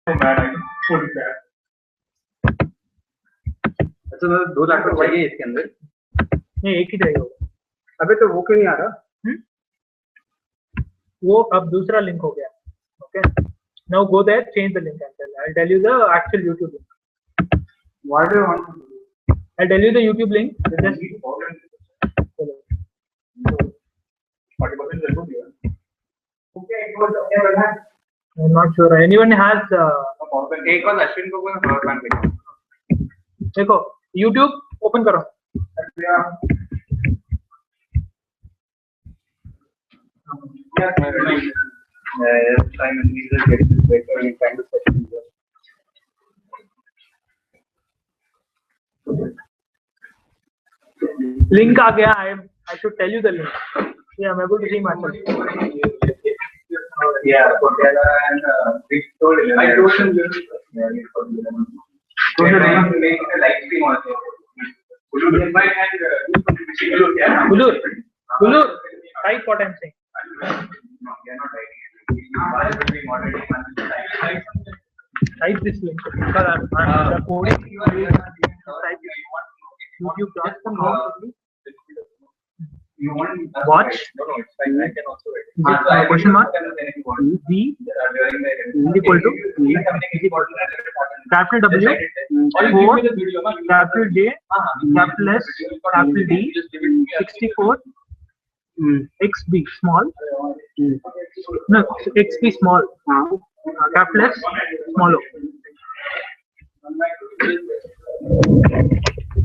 अच्छा मतलब 2 लाख रुपए चाहिए इसके अंदर? नहीं, एक ही रहेगा वो। अबे तो वो क्यों नहीं आ रहा? वो अब दूसरा लिंक हो गया. Okay. Now go there, change the link and I'll tell you the actual YouTube link. What do you want? I'll tell you the YouTube link. Just 40% okay, I'm not sure. Anyone has एक और अश्विन को कोई power bank भेजो. देखो YouTube open करो. Link आ गया. I should tell you the link. Yeah, I'm able to see myself. Yeah, and I told him make a live stream also. Gulu, type what I'm saying. No, they are not writing. Type this link because I'm coding. Type YouTube.com. You want watch? No, it's fine. I can also write. Question mark? B equal to capital W 4 capital J capital S capital D 64 XB small no XB small capital S small o.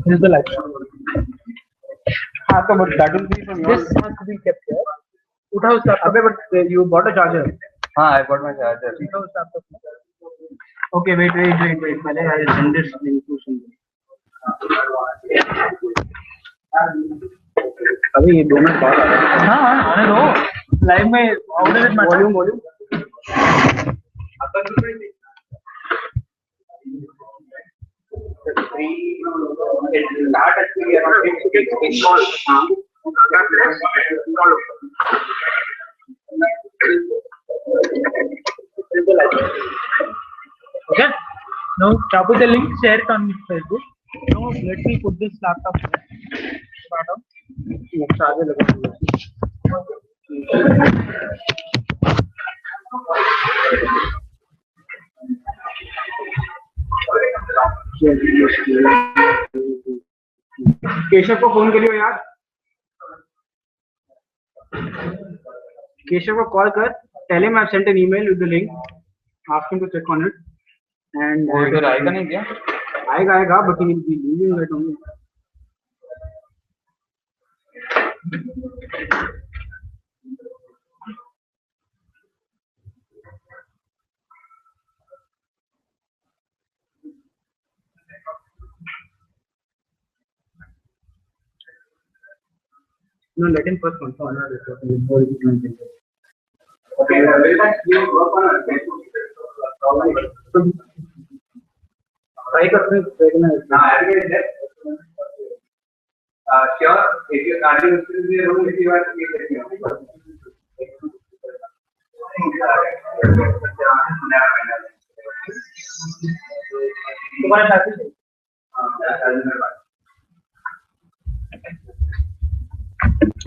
This is the light. हाँ तो but that will be from This has to be kept here. उठाओ उसका. अबे but you bought a charger. हाँ, I bought my charger. उठाओ उसका. Okay, wait. पहले I'll send this link to somebody. अभी ये 2 मिनट बाद आ रहा है. हाँ आने दो. लाइव में how does it matter? Volume. Okay. Now copy the link, share it on Facebook. Now let me put this laptop here. Bottom. charger लगा दिया. केशव को फोन करियो यार. केशव को कॉल कर. Tell him I've sent an email with the link. Ask him to check on it. And वो इधर आएगा नहीं क्या? आएगा but he will be leaving it only. No, let him first confirm before he can tell you. Okay, you work on it. Try करते देखना है. Sure, if you can't use the room, if you are तुम्हारे साथ ही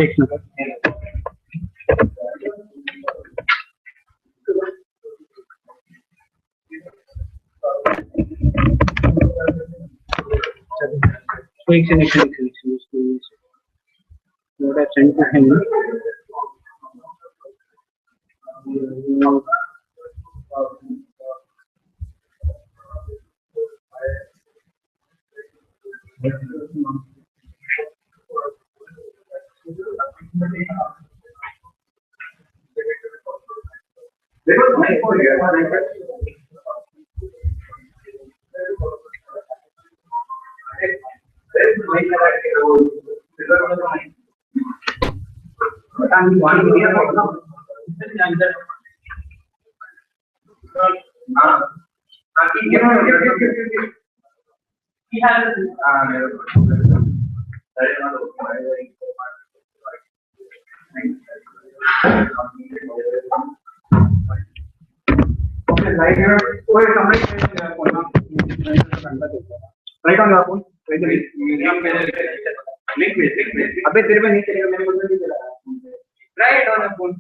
एक minute. एक से what I sent to him. Right on your phone. Link. अबे तेरे पे नहीं चलेगा, मेरे को नहीं चला. Right on your phone.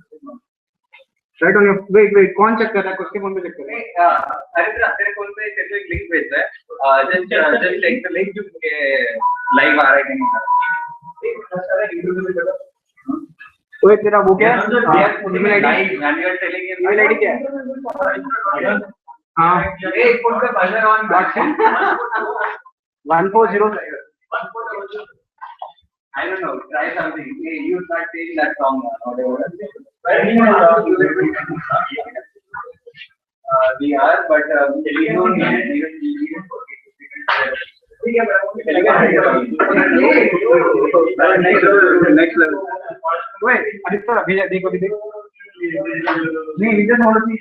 Right on your. Wait. कौन चेक कर रहा है? किसके फोन पे चेक कर रहा है? अरे तेरे फोन पे तेरे को एक लिंक भेज रहा है. Just check the link जो लाइव आ रहा है कि नहीं. ओए तेरा वो क्या? ईमेल आईडी क्या है? हाँ. एक फोन पे buzzer on WhatsApp 140. I don't know. Try something. You start saying that song or whatever. We are, but we don't need next level. Wait, Aditya, देखो. नहीं, we just want to see.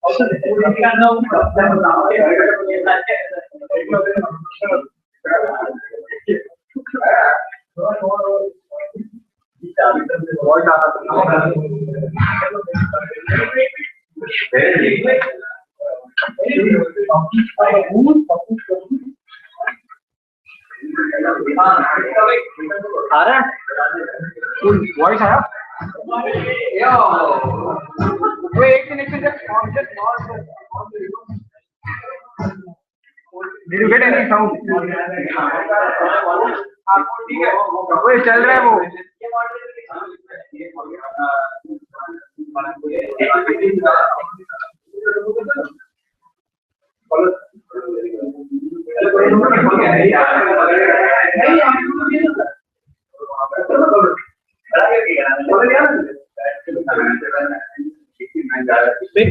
Also, voice आया? Wait, connection just Did you get any sound? वही चल रहा है वो.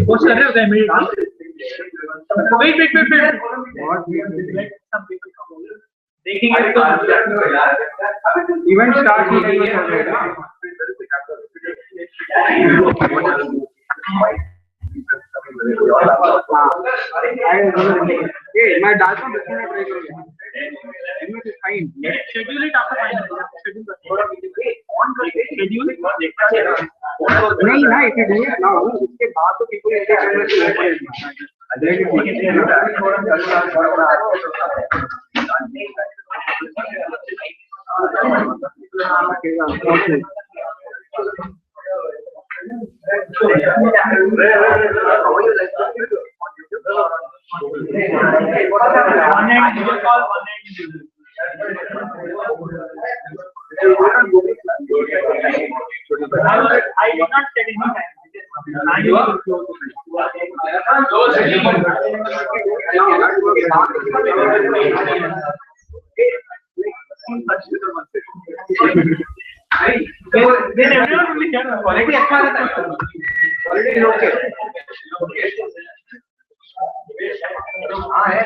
Post कर रहे हो क्या इमीडिएटली? Wait. देखेंगे तो इवेंट स्टार्ट हो गया मैं डालता हूँ. ट्राई करूँगा. Schedule it after final. Schedule नहीं ना, इसे नहीं ना. उसके बाद तो people I did not set any time. Then everyone will be done. Quality अच्छा रहता है. Quality is okay. हाँ है.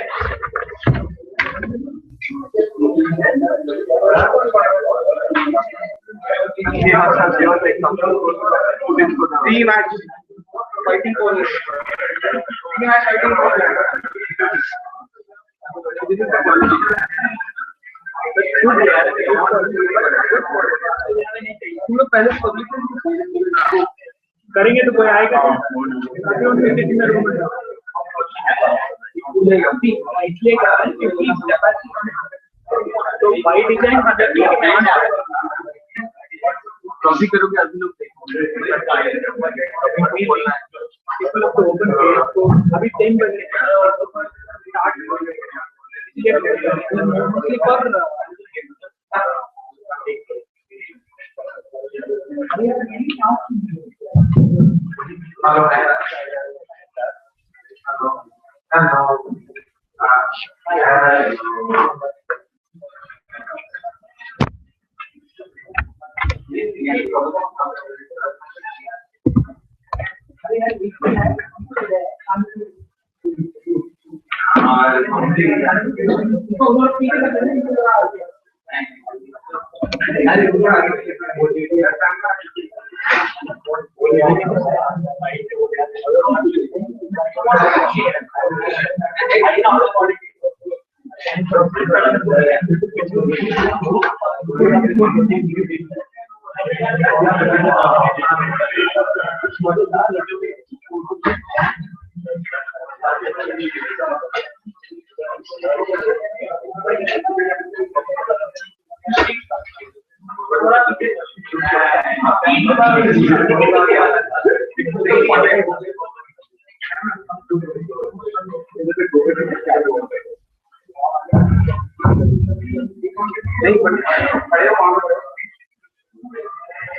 Three match fighting corner. Three match fighting corner. This is the quality. तुम लोग पहले पब्लिक करेंगे तो कोई आएगा. इसलिए तो बाई डिजाइन कॉपी करोगे अभी लोग ओपन तो अभी 10 बजे स्टार्ट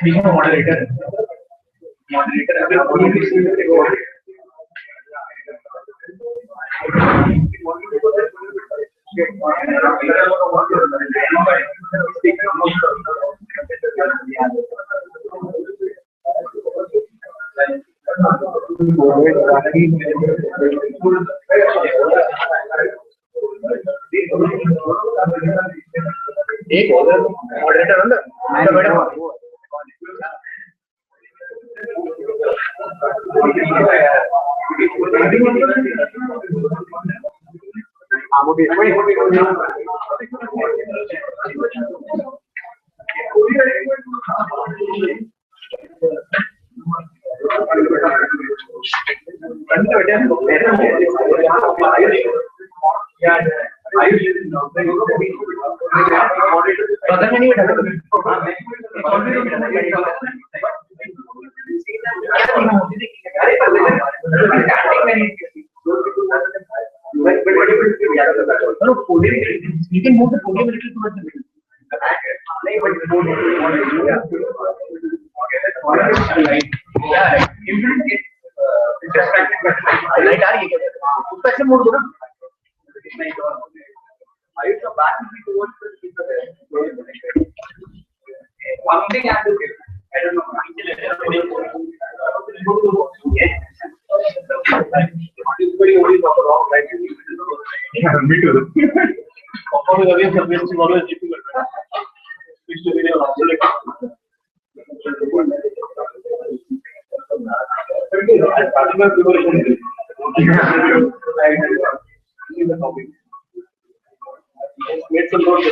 Being a moderator. एक moderator under You can move the podium a little towards the middle. One thing I have to give, I don't know. Me too. Always difficult. Made some notes.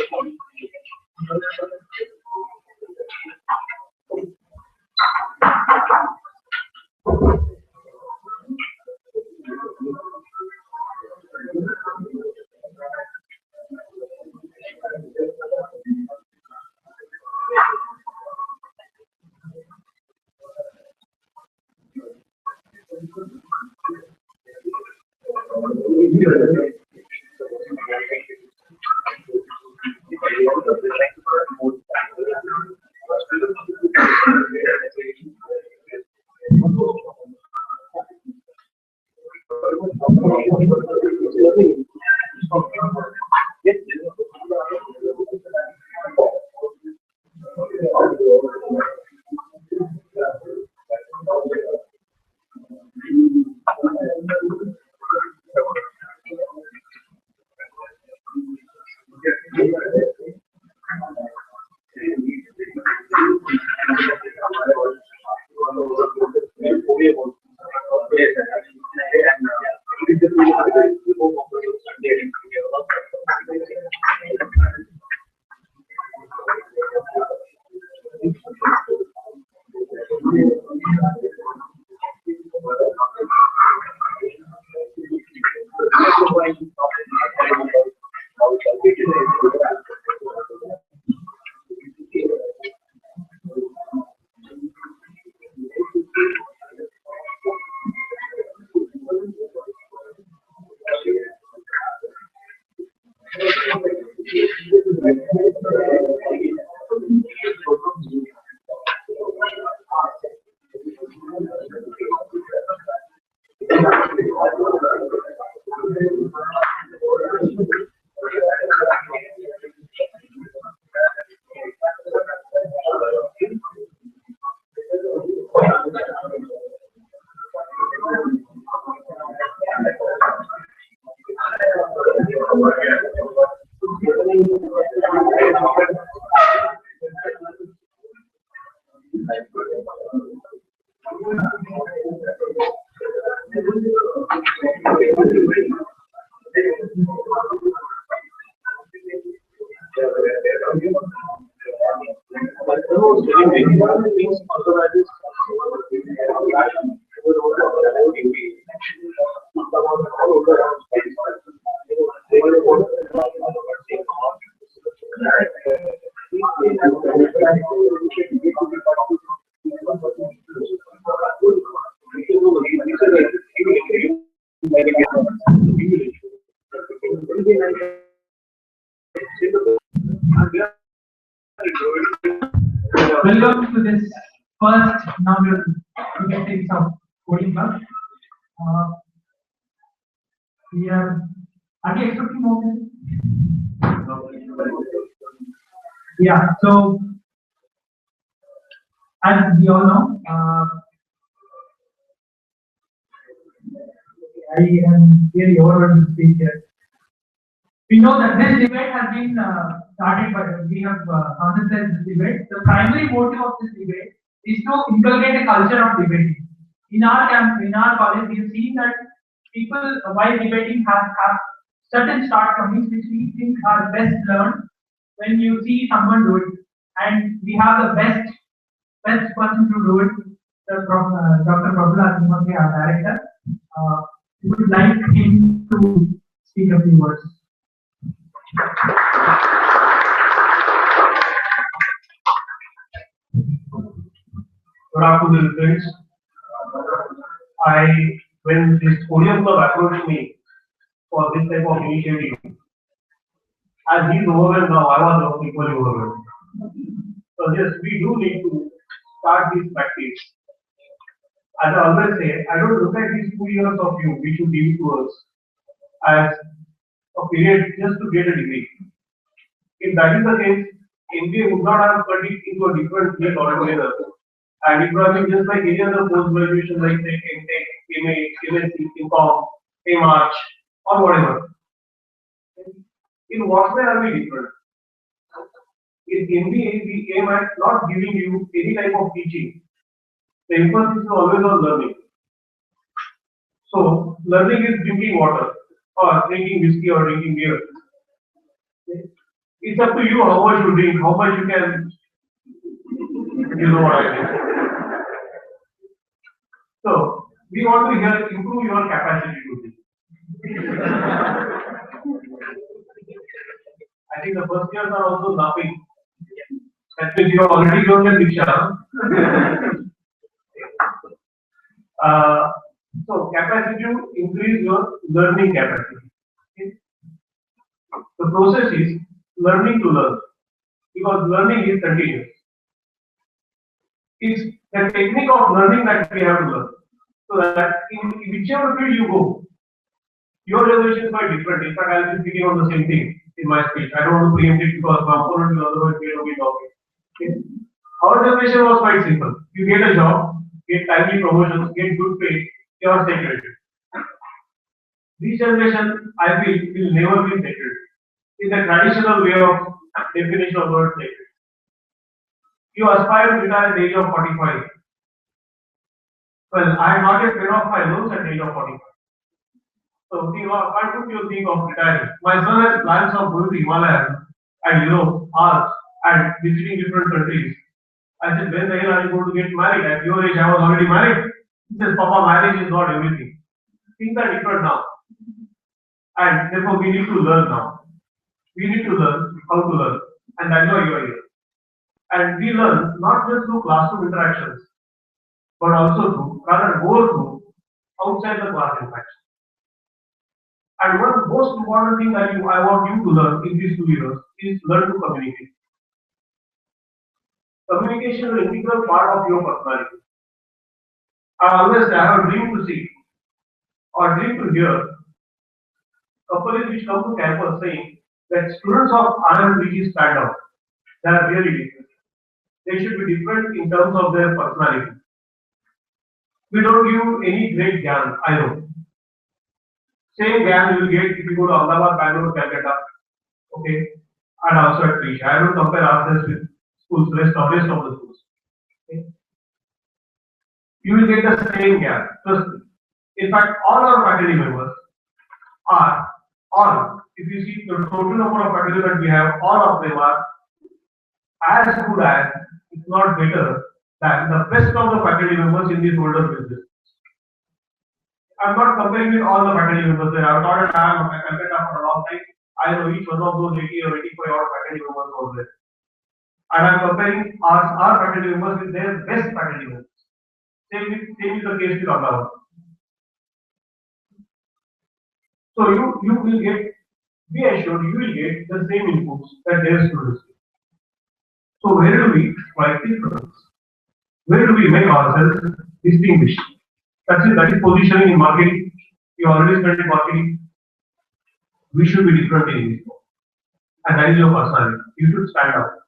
Welcome to this first inaugural meetings of coding club. We are we expecting more? Yeah, so as we all know, I am really overwhelmed to speak here. We know that this debate has been started by, we have conducted this debate. The primary motive of this debate is to inculcate a culture of debating. In our camp, in our college, we have seen that people, while debating, have certain shortcomings which we think are best learned when you see someone do it. And we have the best person to do it, Dr. Prabhulas Nimake, our director. We would like him to speak a few words. Good afternoon, friends. When this podium club approached me for this type of initiative, as he's overwhelmed now, I was equally overwhelmed. So yes, we do need to start this practice. As I always say, I don't look at these 2 years of you, which you give to us, as a period just to get a degree. If that is the case, MBA would not have turned it into a different field altogether. And it would have been just like any other post-graduation, like say MTech, MA, MSc, MCom, MArch, or whatever. In what way are we different? In MBA, we aim at not giving you any type of teaching. The emphasis is always on learning. So, learning is drinking water, or drinking whiskey, or drinking beer. It's up to you how much you drink, how much you can, you know what I mean. So, we want to here improve your capacity to think. I think the first years are also laughing. That means you have already grown the Diksha. So, capacity to increase your learning capacity. Okay? The process is learning to learn, because learning is continuous. It's the technique of learning that we have to learn. So that in whichever field you go, your resolution is quite different. In fact, I'll be speaking on the same thing in my speech. I don't want to preempt it because my opponent will otherwise get away talking. Okay? Our generation was quite simple. You get a job, get timely promotions, get good pay, you are secure. This generation, I feel, will never be secure. In the traditional way of definition of word secure. You aspire to retire at the age of 45. Well, I am not yet paid off my loans at the age of 45. So, why would you think of retiring? My son has plans of going to Himalayas and Europe, Arts, and visiting different countries. I said, when the hell are you going to get married? At your age, I was already married. He says, Papa, marriage is not everything. Things are different now. And therefore, we need to learn now. We need to learn how to learn. And that's why you are here. And we learn not just through classroom interactions, but also through, rather go through outside the class interaction. And one of the most important thing that I want you to learn in these 2 years is learn to communicate. Communication is an integral part of your personality. I always say I have a dream to see or dream to hear companies which come to campus saying that students of RMBG stand out. They are really different. They should be different in terms of their personality. We don't give any great gyan, I know. Same gyan you will get if you go to Ahmedabad, Bangalore, Calcutta, okay, and also at Trish. I don't compare ourselves with schools, rest of the schools. Okay. You will get the same gyan. Trust me. In fact, all our faculty members are, if you see the total number of faculty that we have, all of them are as good as, if not better, than the best of the faculty members in this older business. I'm not comparing with all the faculty members there. I've taught at IIM Calcutta for a long time. I know each one of those 80 or 85 odd faculty members over there. And I'm comparing our faculty members with their best faculty members. Same is the case with Ahmedabad. So you will get, be assured, you will get the same inputs that their students get. So where do we strike the difference? Where do we make ourselves distinguished? That is positioning in marketing. You already studied marketing. We should be different in this. And that is your personality. You should stand out.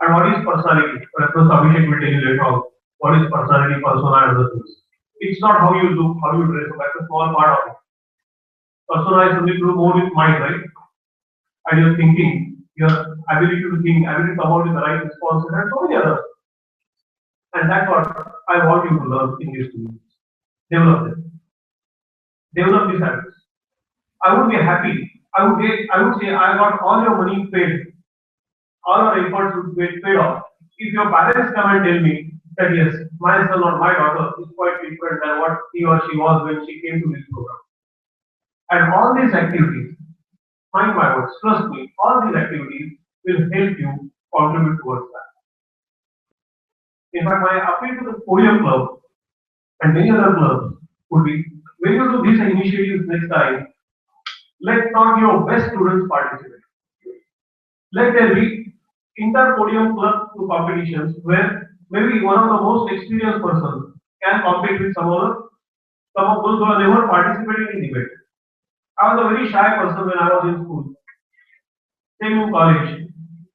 And what is personality? Of course, Abhishek will tell you later on what is personality, persona, and other things. It's not how you look, how you dress. That's a small part of it. Persona is something to do more with mind, right? And your thinking, your ability to think, ability to come out with the right responses, and so many others. And that's what I want you to learn in these 2 years. Develop them. Develop these habits. I would be happy. I would say I got all your money paid. All our efforts would get paid off. If your parents come and tell me that yes, my son or my daughter is quite different than what he or she was when she came to this program. And all these activities, mind my words, trust me, all these activities will help you contribute towards that. In fact, my appeal to the podium club and many other clubs would be, when you do these initiatives next time, let not your best students participate. Let there be inter-podium club to competitions where maybe one of the most experienced persons can compete with some of those who have never participated in debate. I was a very shy person when I was in school, same in college.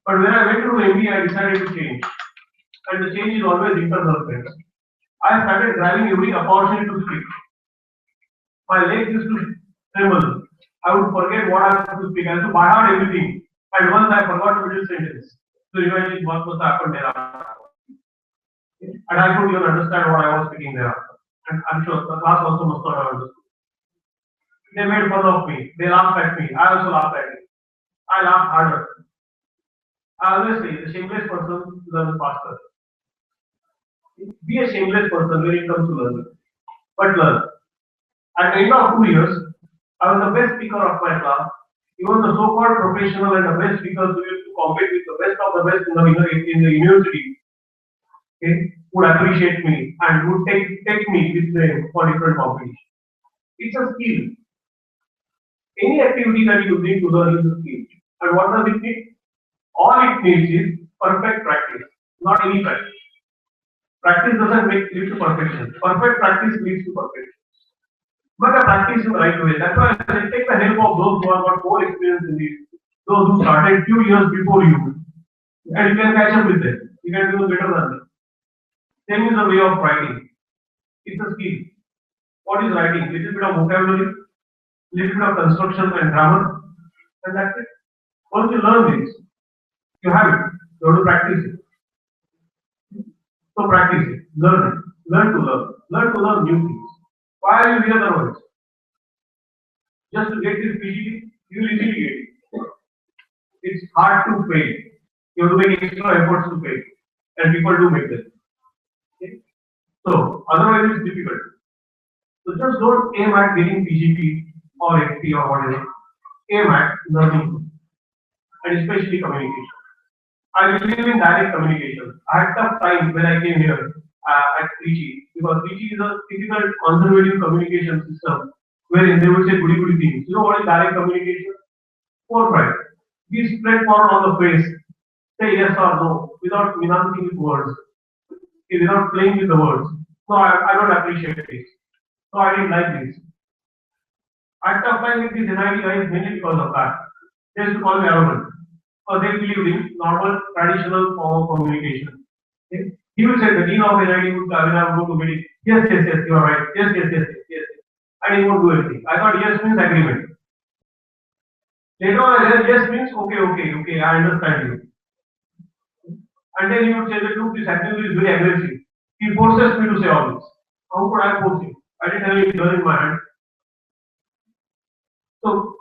But when I went to MBA, I decided to change. And the change is always internal, friends. I started grabbing every opportunity to speak. My legs used to tremble. I would forget what I have to speak. I used to by heart everything. And once I forgot the middle sentence. So imagine what must happen thereafter. And I couldn't even understand what I was speaking thereafter. And I'm sure the class also must not have understood. They made fun of me. They laughed at me. I also laughed at it. I laughed harder. I always say the shameless person learns faster. Be a shameless person when it comes to learning. But learn. At the end of 2 years, I was the best speaker of my class. Even the so-called professional and the best speakers who used to compete with the best of the best in the university, okay, would appreciate me and would take me with them for different competitions. It's a skill. Any activity that you need to learn is a skill. And what does it need? All it needs is perfect practice, not any practice. Practice doesn't lead to perfection. Perfect practice leads to perfection. But a practice in the right way. That's why I take the help of those who have got more experience in this, those who started few years before you, and you can catch up with them. You can do better than them. Same is the way of writing. It's a skill. What is writing? Little bit of vocabulary, little bit of construction and grammar, and that's it. Once you learn this, you have it. You have to practice it. So practice it. Learn it. Learn to learn. Learn to learn new things. Why are you here otherwise? Just to get this PGT, you will easily get it. It's hard to fail. You have to make extra efforts to fail. And people do make them. Okay? So otherwise it's difficult. So just don't aim at getting PGP or FP or whatever. Aim at learning. And especially communication. I believe in direct communication. I had tough time when I came here at Trichy, because Trichy is a typical conservative communication system wherein they would say goody goody things. You know what is direct communication? 4 5. Be straightforward on the face. Say yes or no without mincing with words. Without playing with the words. No, I don't appreciate this. No, I didn't like this. I had tough time with these NIT guys mainly because of that. They used to call me arrogant. Because they believed in normal, traditional form of communication. Okay? He will say the dean of NIT would when I would go to meeting, yes, you are right, yes. And he won't do anything. I thought yes means agreement. Later on I realized yes means okay, I understand you. And then he would say that look, this activity is very aggressive. He forces me to say all this. How could I force him? I didn't have any gun in my hand. So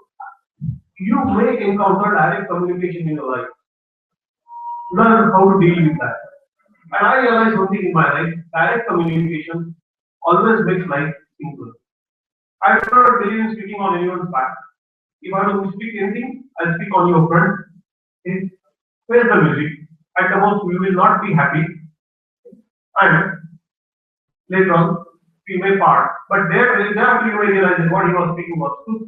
you may encounter direct communication in your life. Learn how to deal with that. And I realized one thing in my life, direct communication always makes life simple. I do not believe in speaking on anyone's back. If I have to speak anything, I'll speak on your front. Okay? Where's the music? At the most, we will not be happy. And later on, we may part. But there we realize that what he was speaking was truth.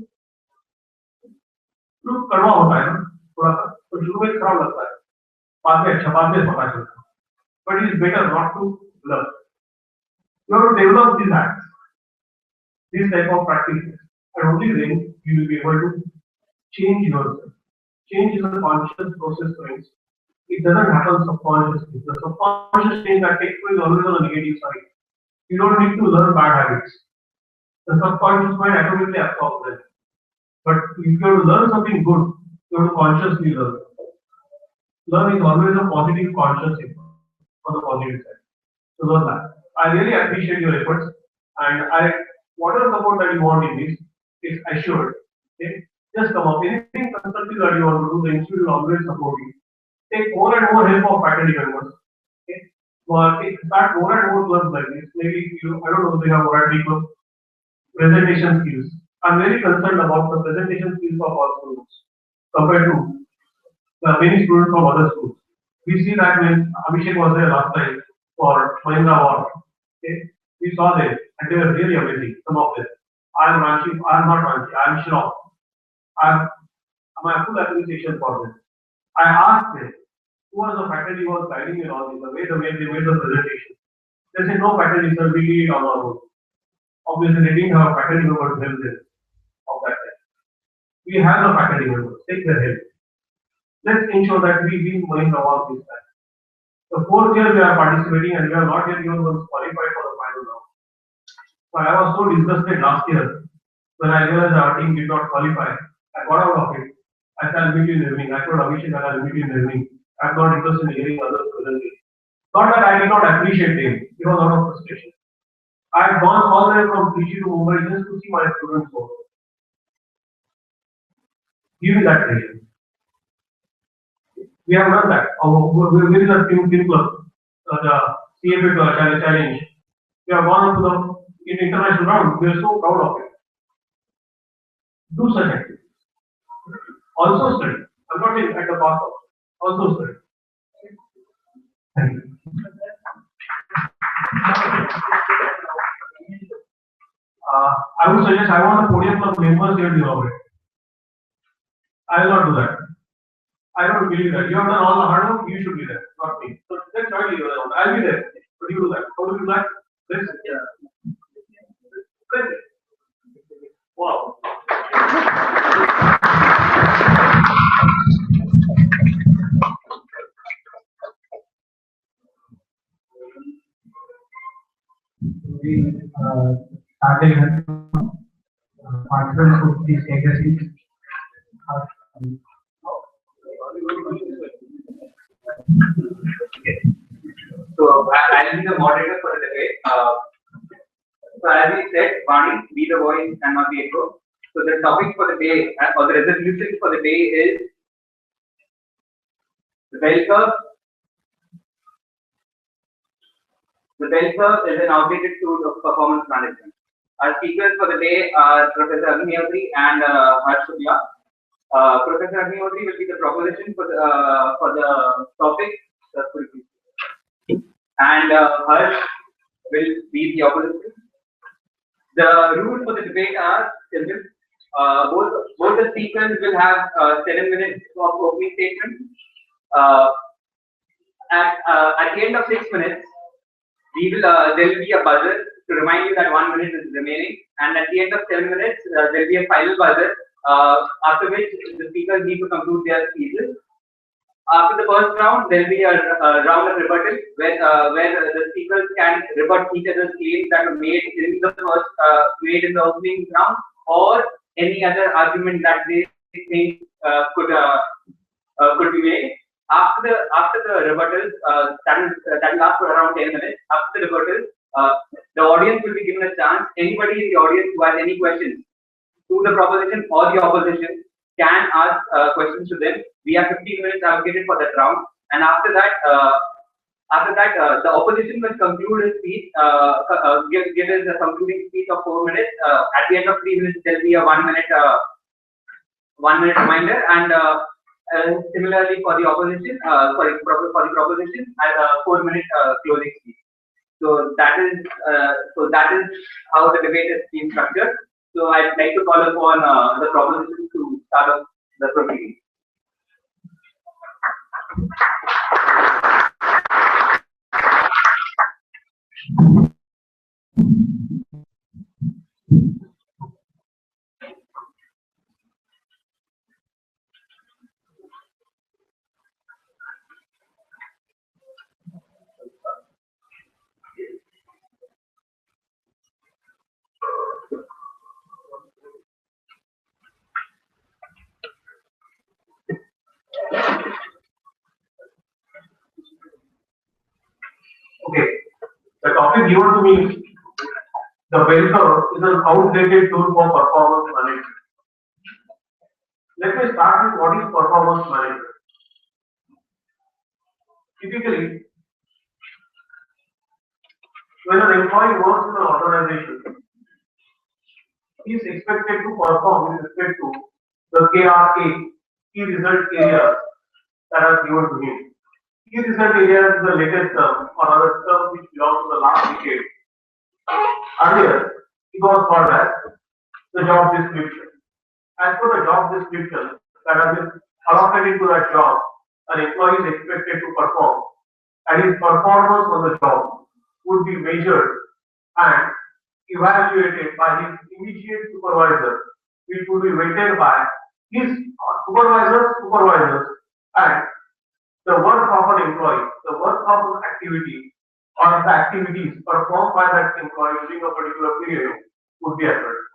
Truth कड़वा होता है ना थोड़ा सा तो शुरू में खराब लगता है बाद में अच्छा बाद में पता चलता है but it is better not to learn. You have to develop these acts, these type of practices, and only then you will be able to change yourself. Change is a conscious process, friends. It doesn't happen subconsciously. The subconscious change that takes place is always on the negative side. You don't need to learn bad habits. The subconscious mind automatically absorbs them. But if you have to learn something good, you have to consciously learn. Learn is always a positive conscious effort on the positive side. So learn that. I really appreciate your efforts, and whatever support that you want in this is assured. Okay? Just come up. Anything constructive that you want to do, the institute will always support you. Take more and more help of faculty members. Okay? Start more and more clubs like this. Maybe I don't know if they have already club presentation skills. I'm very concerned about the presentation skills of all students compared to the many students from other schools. We see that when Abhishek was there last time for Mahindra Award, okay, we saw them and they were really amazing. Some of them. I am not Ranchi, I am Shillong. My full appreciation for them. I asked them who was the faculty who was guiding me on this, the way they made the presentation. They said no faculty, sir, we did it on our own. Obviously, they didn't have a faculty member to help them of that time. We have the faculty members, take their help. Let's ensure that we win Mahindra Award this time. The 4th year we are participating and we are not yet even once qualified for the final round. So I was so disgusted last year when I realized our team did not qualify. I got out of it. I said, I'll meet you in the evening. I told Abhishek that I'll meet you in the evening. I'm not interested in hearing others presently. Not that I did not appreciate them. It was out of frustration. I had gone all the way from Trichy to Mumbai just to see my students work. Give me that pleasure. We have done that. Where is our team club? The CFA challenge. We have gone up to the international round. We are so proud of it. Do such activities. Also study. I'm not saying at the cost of. Also study. Thank you. I would suggest I want a podium of members here to elaborate. I will not do that. I don't believe that. You have done all the hard work, you should be there, not me. So let's try to do that. I'll be there. But you do that. How do you do that? Let's wow. We started participants would please take a seat. So I'll be the moderator for the debate. So as we said, Vani, be the voice and not the echo. So the topic for the day or the resolution for the day is the bell curve. The bell curve is an outdated tool of performance management. Our speakers for the day are Professor Agnihodri and Harsh Shukla. Professor Agnihodri will be the proposition for the topic, and Harsh will be the opposition. The rules for the debate are simple. Both the speakers will have 7 minutes of opening statement. At the end of 6 minutes, there will be a buzzer to remind you that 1 minute is remaining, and at the end of 7 minutes, there will be a final buzzer. After which the speakers need to conclude their speeches. After the first round, there will be a round of rebuttal where the speakers can rebut each other's claims that were made in the opening round, or any other argument that they think could be made. After the rebuttals, that will last for around 10 minutes. After the rebuttals, the audience will be given a chance. Anybody in the audience who has any questions to the proposition or the opposition can ask questions to them. We have 15 minutes allocated for that round, and after that, After that, the opposition will conclude his speech, give his concluding speech of 4 minutes. At the end of 3 minutes, there will be a 1 minute 1 minute reminder, and similarly for the opposition, for the proposition, and 4 minute closing speech. So that is how the debate is being structured. So I'd like to call upon the proposition to start off the proceeding. Okay, the topic given to me is the bell curve is an outdated tool for performance management. Let me start with what is performance management. Typically, when an employee works in an organization, he is expected to perform with respect to the KRA, key result areas that are given to him. Key result areas is the latest term or other term which belongs to the last decade. Earlier, it was called as the job description. As per the job description that has been allocated to that job, an employee is expected to perform, and his performance on the job would be measured and evaluated by his immediate supervisor, which would be weighted by his supervisors, and the work of an employee, the work of an activity, or the activities performed by that employee during a particular period would be assessed.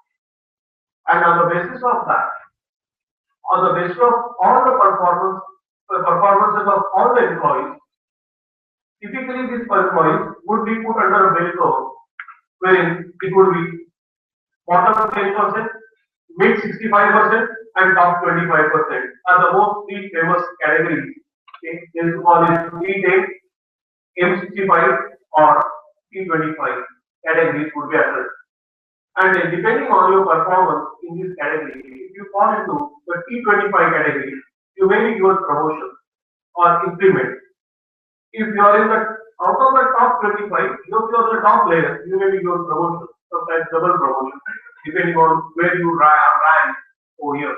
And on the basis of that, on the basis of all the performances of all the employees, typically these employees would be put under a bell curve, wherein it would be bottom 10%, mid 65%, and top 25% are the most three famous categories. Okay, this is called T10, M65, or T25 categories would be assessed. And then depending on your performance in this category, if you fall into the T25 category, you may be given promotion or increment. If you are in the out of the top 25, if you are the top layer, you may be given promotion, sometimes double promotion, depending on where you rank over here.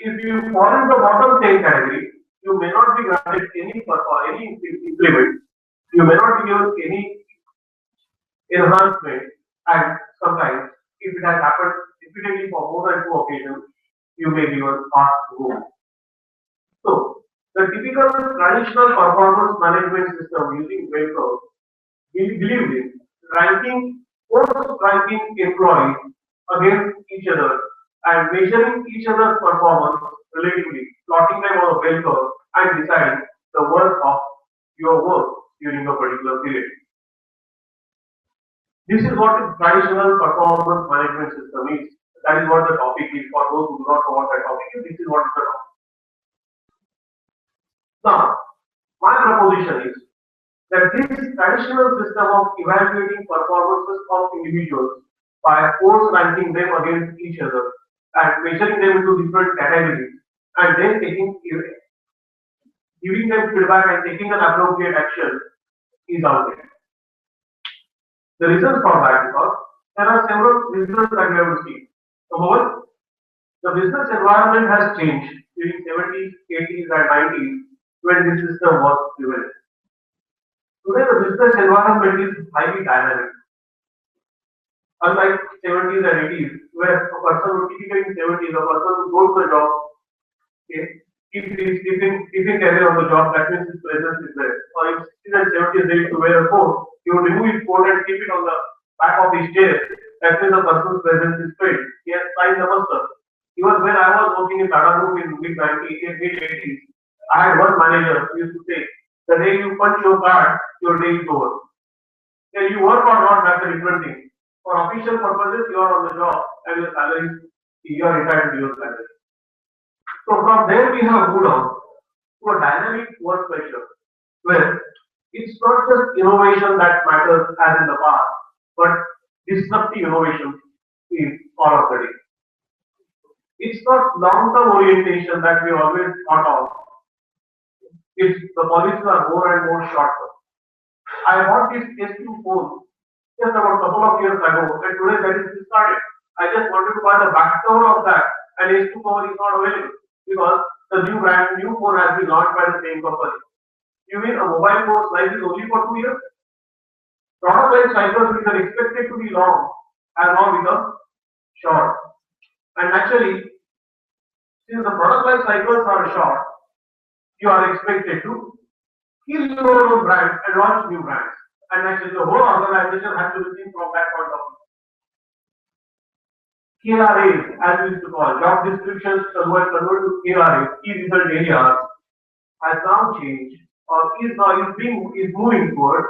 If you fall in the bottom 10 category, you may not be granted any increment, you may not be given any enhancement, and sometimes, if it has happened repeatedly for more than 2 occasions, you may be given asked to go. So, the typical traditional performance management system using bell curve believes in ranking post-ranking employees against each other and measuring each other's performance relatively, plotting them on a bell curve and deciding the worth of your work during a particular period. This is what a traditional performance management system is. That is what the topic is. For those who do not know what the topic is, this is what is the topic. Now, my proposition is that this traditional system of evaluating performances of individuals by force ranking them against each other and measuring them into different categories and then giving them feedback and taking an appropriate action is outdated. The reasons for that is because there are several reasons that we have to see. Number one, the business environment has changed during 70s, 80s, and 90s when this system was prevalent. Today, the business environment is highly dynamic. Unlike 70s and 80s, where a person would typically in 70s, a person who goes to the job, okay, keeping career on the job, that means his presence is there. Or if 60s and 70s they used to wear a coat, he would remove his coat and keep it on the back of his chair. That means the person's presence is felt. He has signed the master. Even when I was working in Tata Group in mid-80s, I had one manager who used to say, the day you punch your card, your day is over. Then you work or not, that's a different thing. For official purposes, you are on the job and your salary, you are entitled to your salary. So from there we have moved on to a dynamic work pressure where It's not just innovation that matters as in the past, but disruptive innovation is all of the day. It's not long-term orientation that we always thought of. It's the policies are more and more short-term. I bought this S2 phone just about a couple of years ago, and today that is discarded. I just wanted to buy the back cover of that, and S2 cover is not available because the new phone has been launched by the same company. You mean a mobile phone's life is only for 2 years? Product life cycles which are expected to be long have now become short. And naturally, since the product life cycles are short, you are expected to kill your own brand and launch new brands. And actually, the whole organization has to be seen from that point of view. KRAs, as we used to call, job descriptions converted to KRAs, key result areas, has now changed or is moving towards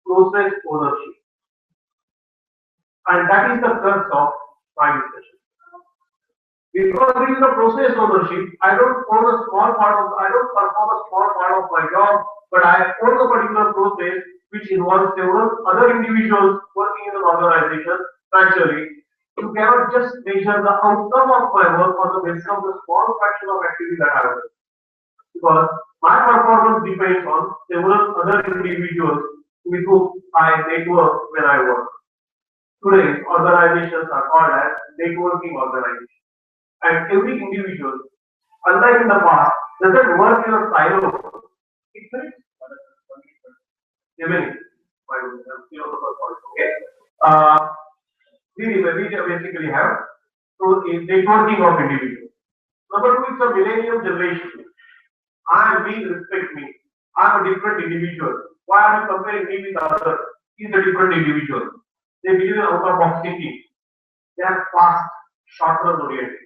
process ownership. And that is the crux of my discussion. Because it is the process ownership, I don't perform a small part of my job, but I own a particular process which involves several other individuals working in an organization. Naturally, you cannot just measure the outcome of my work on the basis of the small fraction of activity that I have done. Because my performance depends on several other individuals with whom I network when I work. Today, organizations are called as networking organizations. And every individual, unlike in the past, doesn't work in a silo. It's very okay. We basically have a networking of individuals. Number two is a millennium generation. I am me, respect me. I am a different individual. Why are you comparing me with others? He is a different individual. They believe in out of box thinking. They are fast, short-term oriented.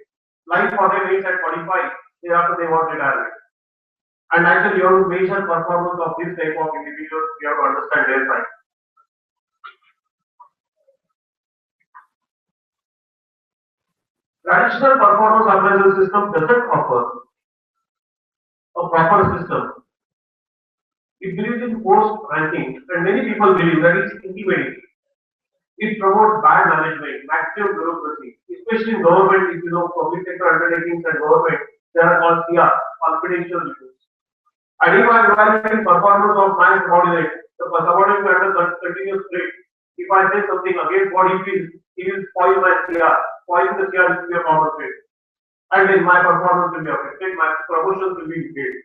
Life for them is at 45, thereafter they want retirement. And actually, you have to measure performance of this type of individuals, you have to understand their side. Traditional performance appraisal system doesn't offer a proper system. It believes in post ranking, and many people believe that it's intimidating. It promotes bad management, maximum bureaucracy, especially in government. If you know public sector undertakings and government, they are called CR, confidential reviews. And if I am evaluating performance of my subordinate, the subordinate will under continuous rate. If I say something against what he will spoil my CR, spoiling the CR will be a common trait. And then my performance will be affected, my promotions will be delayed.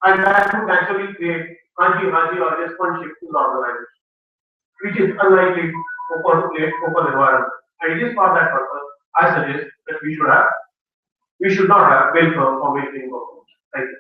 And that would actually create haji or responsive to the organization, which is unlikely to create open environment. And it is for that purpose I suggest that we should not have bell curve for maintaining performance. Thank you.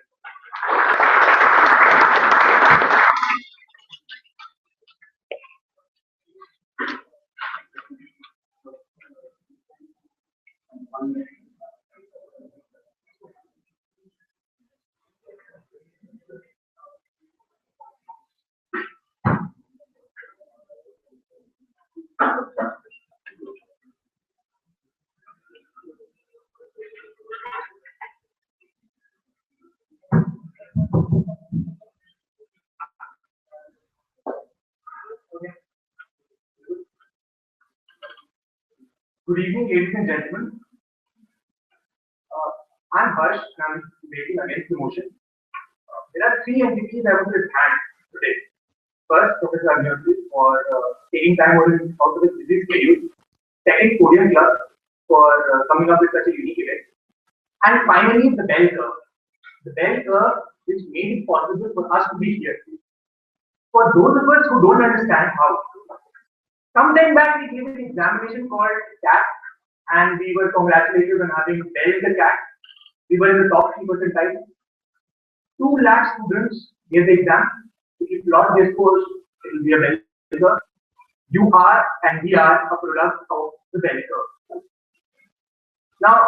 Good evening, ladies and gentlemen. I'm Harsh and I'm debating against the motion. There are three entities I want to thank today. First, Professor Agnew for taking time out of his busy schedule. Second, Podium Club for coming up with such a unique event. And finally, the bell curve. The bell curve which made it possible for us to be here. For those of us who don't understand how, sometime back we gave an examination called CAT and we were congratulated on having failed the CAT. We were in the top 3 percentile. 2 lakh students gave the exam. If you plot their scores, it will be a bell curve. You are and we are a product of the bell curve. Now,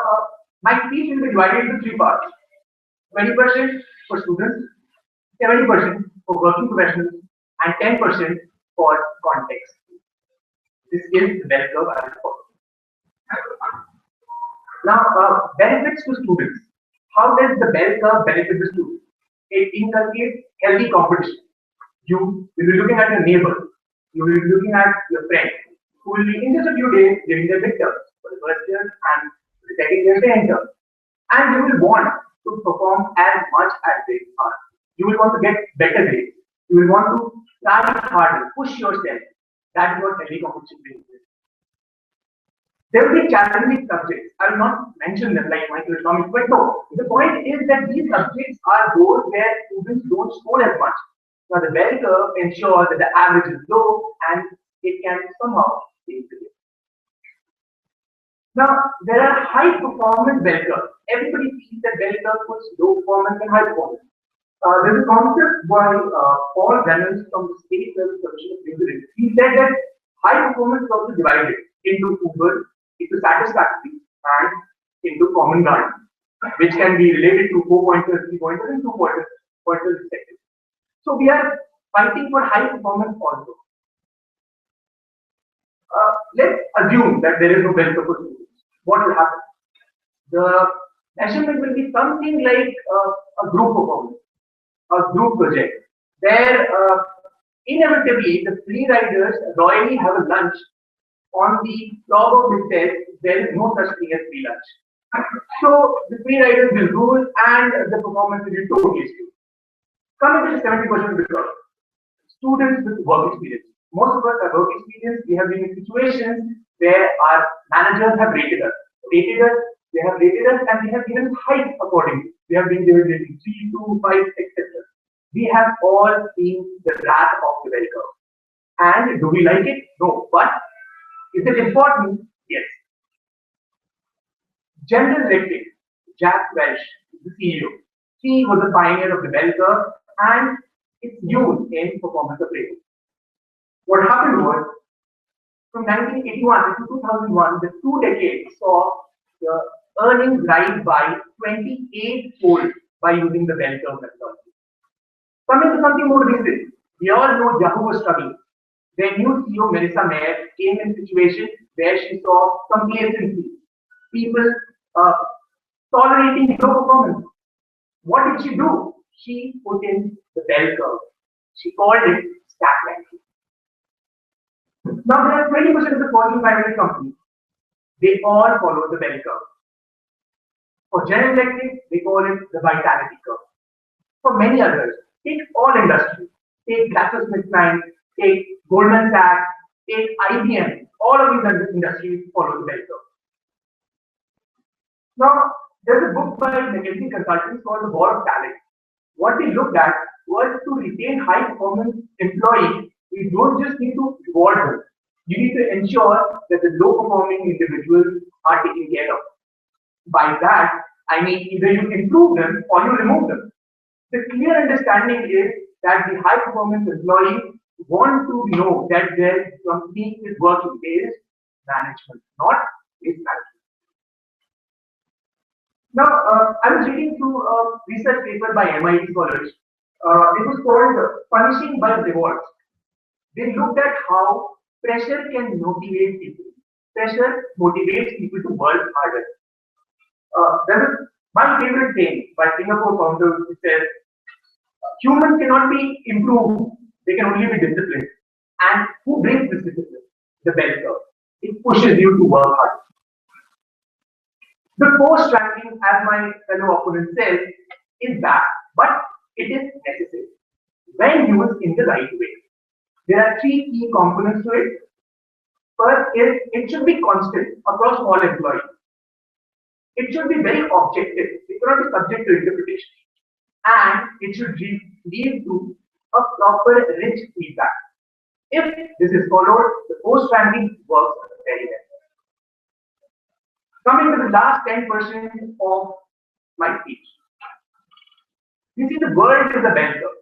my speech will be divided into 3 parts. 20% for students, 70% for working professionals, and 10% for context. This is the bell curve I will follow. Now, benefits to students. How does the bell curve benefit the students? It inculcates healthy competition. You will be looking at your neighbor. You will be looking at your friend who will be in just a few days giving their midterms for the first year and the second year, second term. And you will want to perform as much as they are. You will want to get better grades. You will want to try harder, push yourself. That is what healthy competition brings. There will be challenging subjects. I will not mention them like microeconomics, but no. The point is that these subjects are those where students don't score as much. Now the bell curve ensures that the average is low and it can somehow be increased. Now there are high performance bell curves. Everybody sees that bell curve puts low performance and high performance. There's a concept by Paul Reynolds from the State Level Commission of Engineering. He said that high performance is also divided into Uber, into satisfactory, and into common ground, which can be related to 4-pointers, 3-pointers, and 2-pointers respectively. So we are fighting for high performance also. Let's assume that there is no bell curve for students. What will happen? The measurement will be something like a group performance, a group project, where inevitably the free riders royally have a lunch on the top of the test. There is no such thing as free lunch. So the free riders will rule and the performance will be totally skewed. Coming to 70% of the curve, students with work experience. Most of us have work experience. We have been in situations where our managers have rated us. They have rated us and they have given height accordingly. We have been given rating 3, 2, 5, etc. We have all seen the wrath of the bell curve. And do we like it? No. But is it important? Yes. General Electric, Jack Welch, the CEO. He was the pioneer of the bell curve and it's used in performance appraisal. What happened was, from 1981 to 2001, the 2 decades saw the earnings rise by 28-fold by using the bell curve methodology. Coming to something more recent, we all know Yahoo was struggling. Their new CEO, Melissa Mayer, came in a situation where she saw complacency, people tolerating low performance. What did she do? She put in the bell curve. She called it stack ranking. Now there are 20% of the Fortune 500 companies. They all follow the bell curve. For General Electric, they call it the vitality curve. For many others, take all industries. Take GlaxoSmithKline, take Goldman Sachs, take IBM. All of these industries follow the bell curve. Now, there's a book by McKinsey Consultants called The War of Talent. What we looked at was to retain high performance employees. We don't just need to reward them. You need to ensure that the low performing individuals are taken care of. By that, I mean either you improve them or you remove them. The clear understanding is that the high performance employees want to know that their company is working based management, not based management. Now, I was reading through a research paper by MIT scholars. It was called Punishing by Rewards. They looked at how pressure can motivate people. Pressure motivates people to work harder. There is my favorite thing by Singapore founder who says, humans cannot be improved, they can only be disciplined. And who brings this discipline? The bell curve. It pushes you to work harder. The post ranking, as my fellow opponent says, is bad, but it is necessary when used in the right way. There are 3 key components to it. First is it should be constant across all employees. It should be very objective. It cannot be subject to interpretation. And it should lead to a proper rich feedback. If this is followed, the post ranking works very well. Coming to the last 10% of my speech. You see, the world is a bell curve.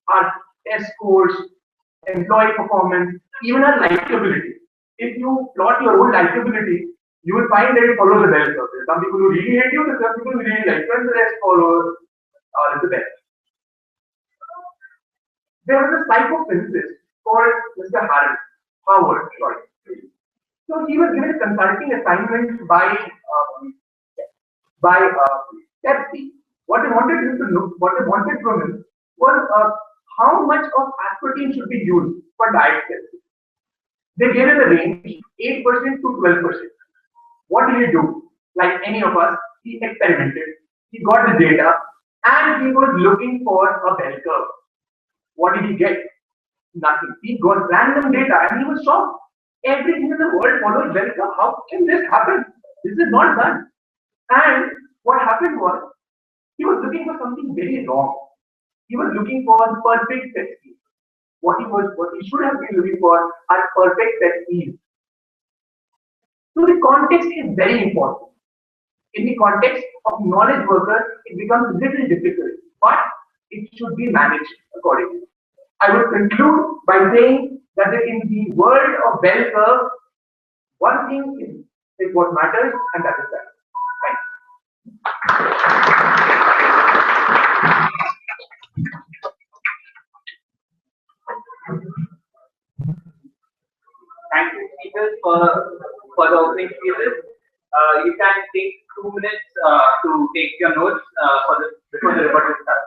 Our test scores, employee performance, even our likability. If you plot your own likability, you will find that it follows the bell curve. There are some people who really hate you, there are some people who really like you, and the rest follow the bell. There was a psychophysicist called Mr. Howard. So he was given a consulting assignment by Pepsi. What they wanted him to look, what they wanted from him was how much of aspartame should be used for diet testing. They gave it a range 8% to 12%. What did he do? Like any of us, he experimented, he got the data, and he was looking for a bell curve. What did he get? Nothing. He got random data and he was shocked. Everything in the world follows bell curve. How can this happen? This is not done. And what happened was, he was looking for something very wrong. He was looking for the perfect set scheme. What he should have been looking for are perfect set schemes. So the context is very important. In the context of knowledge workers, it becomes a little difficult, but it should be managed accordingly. I would conclude by saying that in the world of bell curve, one thing is what matters, and that is that. Thank Thank you, speakers, for the opening speeches. You can take 2 minutes to take your notes before the rebuttal starts.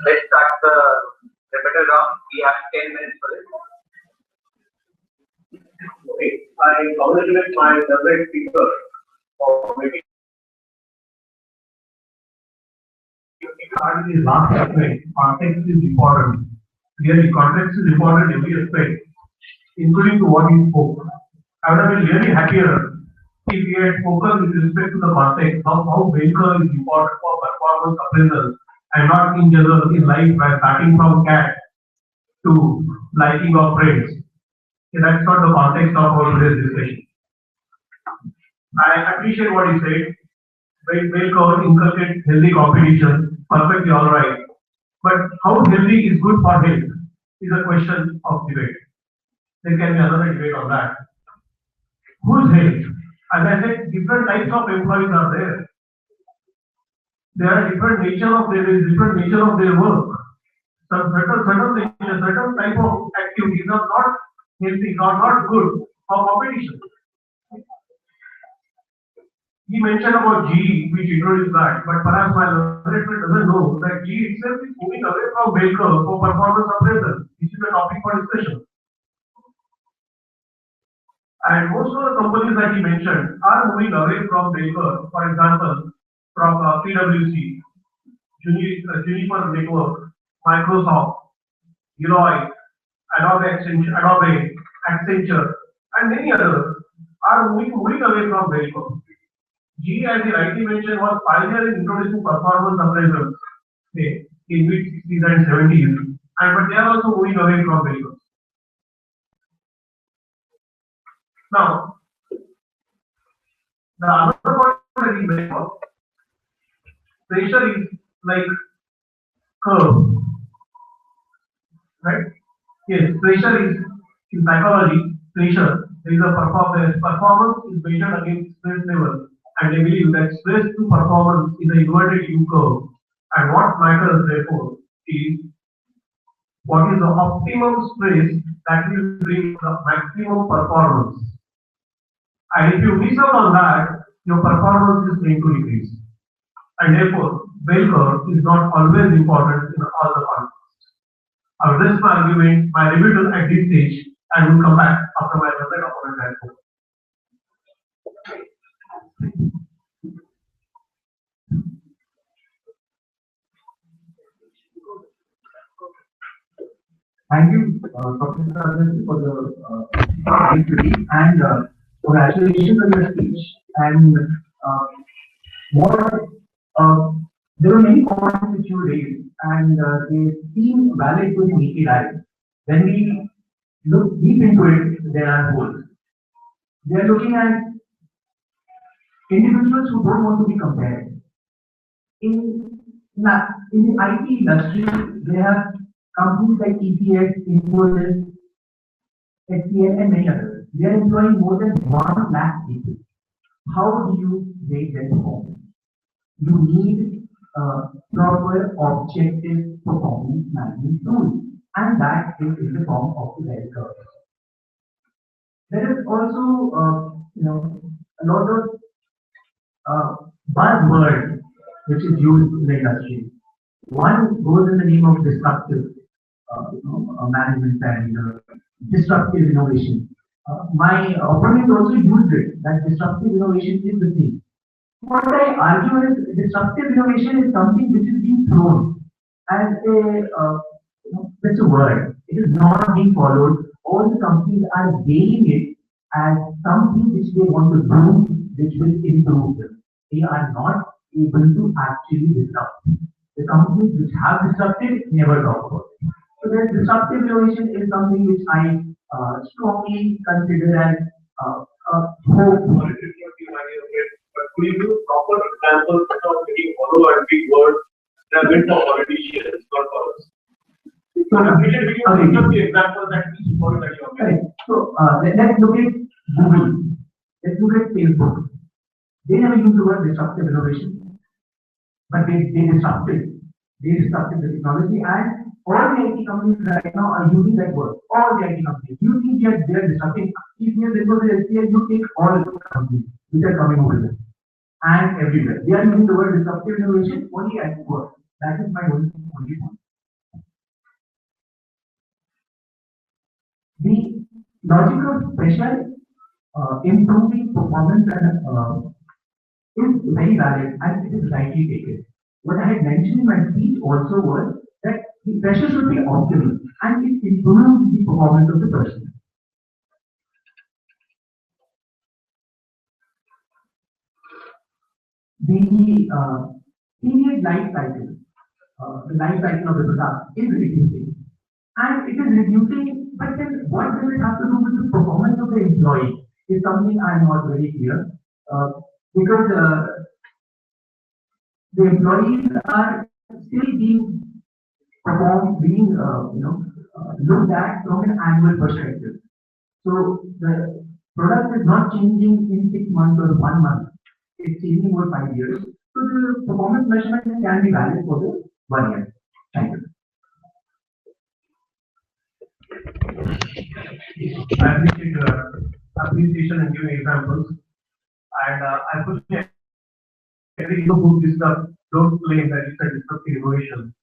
Let's start the rebuttal round. We have 10 minutes for it. Okay, I congratulate my direct speaker for making Regarding the last aspect, context is important. Really, context is important in every aspect, including to what he spoke. I would have been really happier if he had spoken with respect to the context, how vehicle is important for performance appraisal, and not in general in life by starting from cat to liking of friends. That's not the context of our today's discussion. I appreciate what he said. Well covered, inculcate healthy competition, perfectly all right. But how healthy is good for health is a question of debate. There can be another debate on that. Whose health? As I said, different types of employees are there. There are different nature of their work. Some certain type of activities are not healthy, are not good for competition. he mentioned about GE, which introduced that, but perhaps my learned friend doesn't know that GE itself is moving away from vehicle for performance appraisal. This is a topic for discussion. And most of the companies that he mentioned are moving away from vehicle, for example, from PwC, Juniper Network, Microsoft, Deloitte, Adobe, Accenture, and many others are moving away from vehicle. GE, as he rightly mentioned, was pioneer in introducing performance appraisals say, in mid 60s and 70s, and but they are also moving away from vehicles. Now, the other point that he made was pressure is like curve, right? Yes, pressure is in psychology, pressure there is a performance is measured against stress level, and they believe that stress to performance is an inverted U curve, and what matters therefore is what is the optimum stress that will bring the maximum performance. And if you miss out on that, your performance is going to decrease. And therefore, bell curve is not always important in all the contexts. I'll rest my argument, my rebuttal at this stage, and will come back after my other opponent has spoken. Thank you, Professor Arvind, for the activity and congratulations on your speech. And more, there were many points which you raised, and they seem valid to the naked eye. When we look deep into it, there are holes. We are looking at individuals who don't want to be compared. In the IT industry, they have companies like TCS, Infosys, HCL, and many others. They are employing more than 1 lakh people. How do you rate their performance? You need proper objective performance management tools, and that is in the form of the bell curve. There is also, a lot of buzzword which is used in the industry. One goes in the name of disruptive, management and disruptive innovation. My opponent also used it that disruptive innovation is the thing. What I argue is disruptive innovation is something which is being thrown as it's a word. It is not being followed. All the companies are weighing it as something which they want to do, which will improve them. They are not able to actually disrupt. The companies which have disrupted never talk about it. So the disruptive innovation is something which I strongly consider as hope. But could you give proper examples of making follow and big words that are meant for politicians, not for us? So, we can give the example that each word that you have made. So, let's look at Google. Let's look at Facebook. They never use the word disruptive innovation, but they disrupted. They disrupted the technology, and all the IT companies right now are using that word. All the IT companies. You think they are disrupting? TCS, Infosys, HCL, you take all the companies which are coming over there and everywhere. They are using the word disruptive innovation only as a word. That is my only point. The logic of pressure improving performance and is very valid and it is rightly taken. What I had mentioned in my speech also was that the pressure should be optimal and it improves the performance of the person. The period life cycle, the life cycle of the product is reducing. And it is reducing, but then what does it have to do with the performance of the employee is something I am not very clear. Because the employees are still being looked at from an annual perspective. So the product is not changing in 6 months or 1 month. It's changing over 5 years. So the performance measurement can be valid for the 1 year. Thank you. I appreciate appreciation and giving examples. And I personally category you book disrupt, don't claim that it's a disruptive innovation.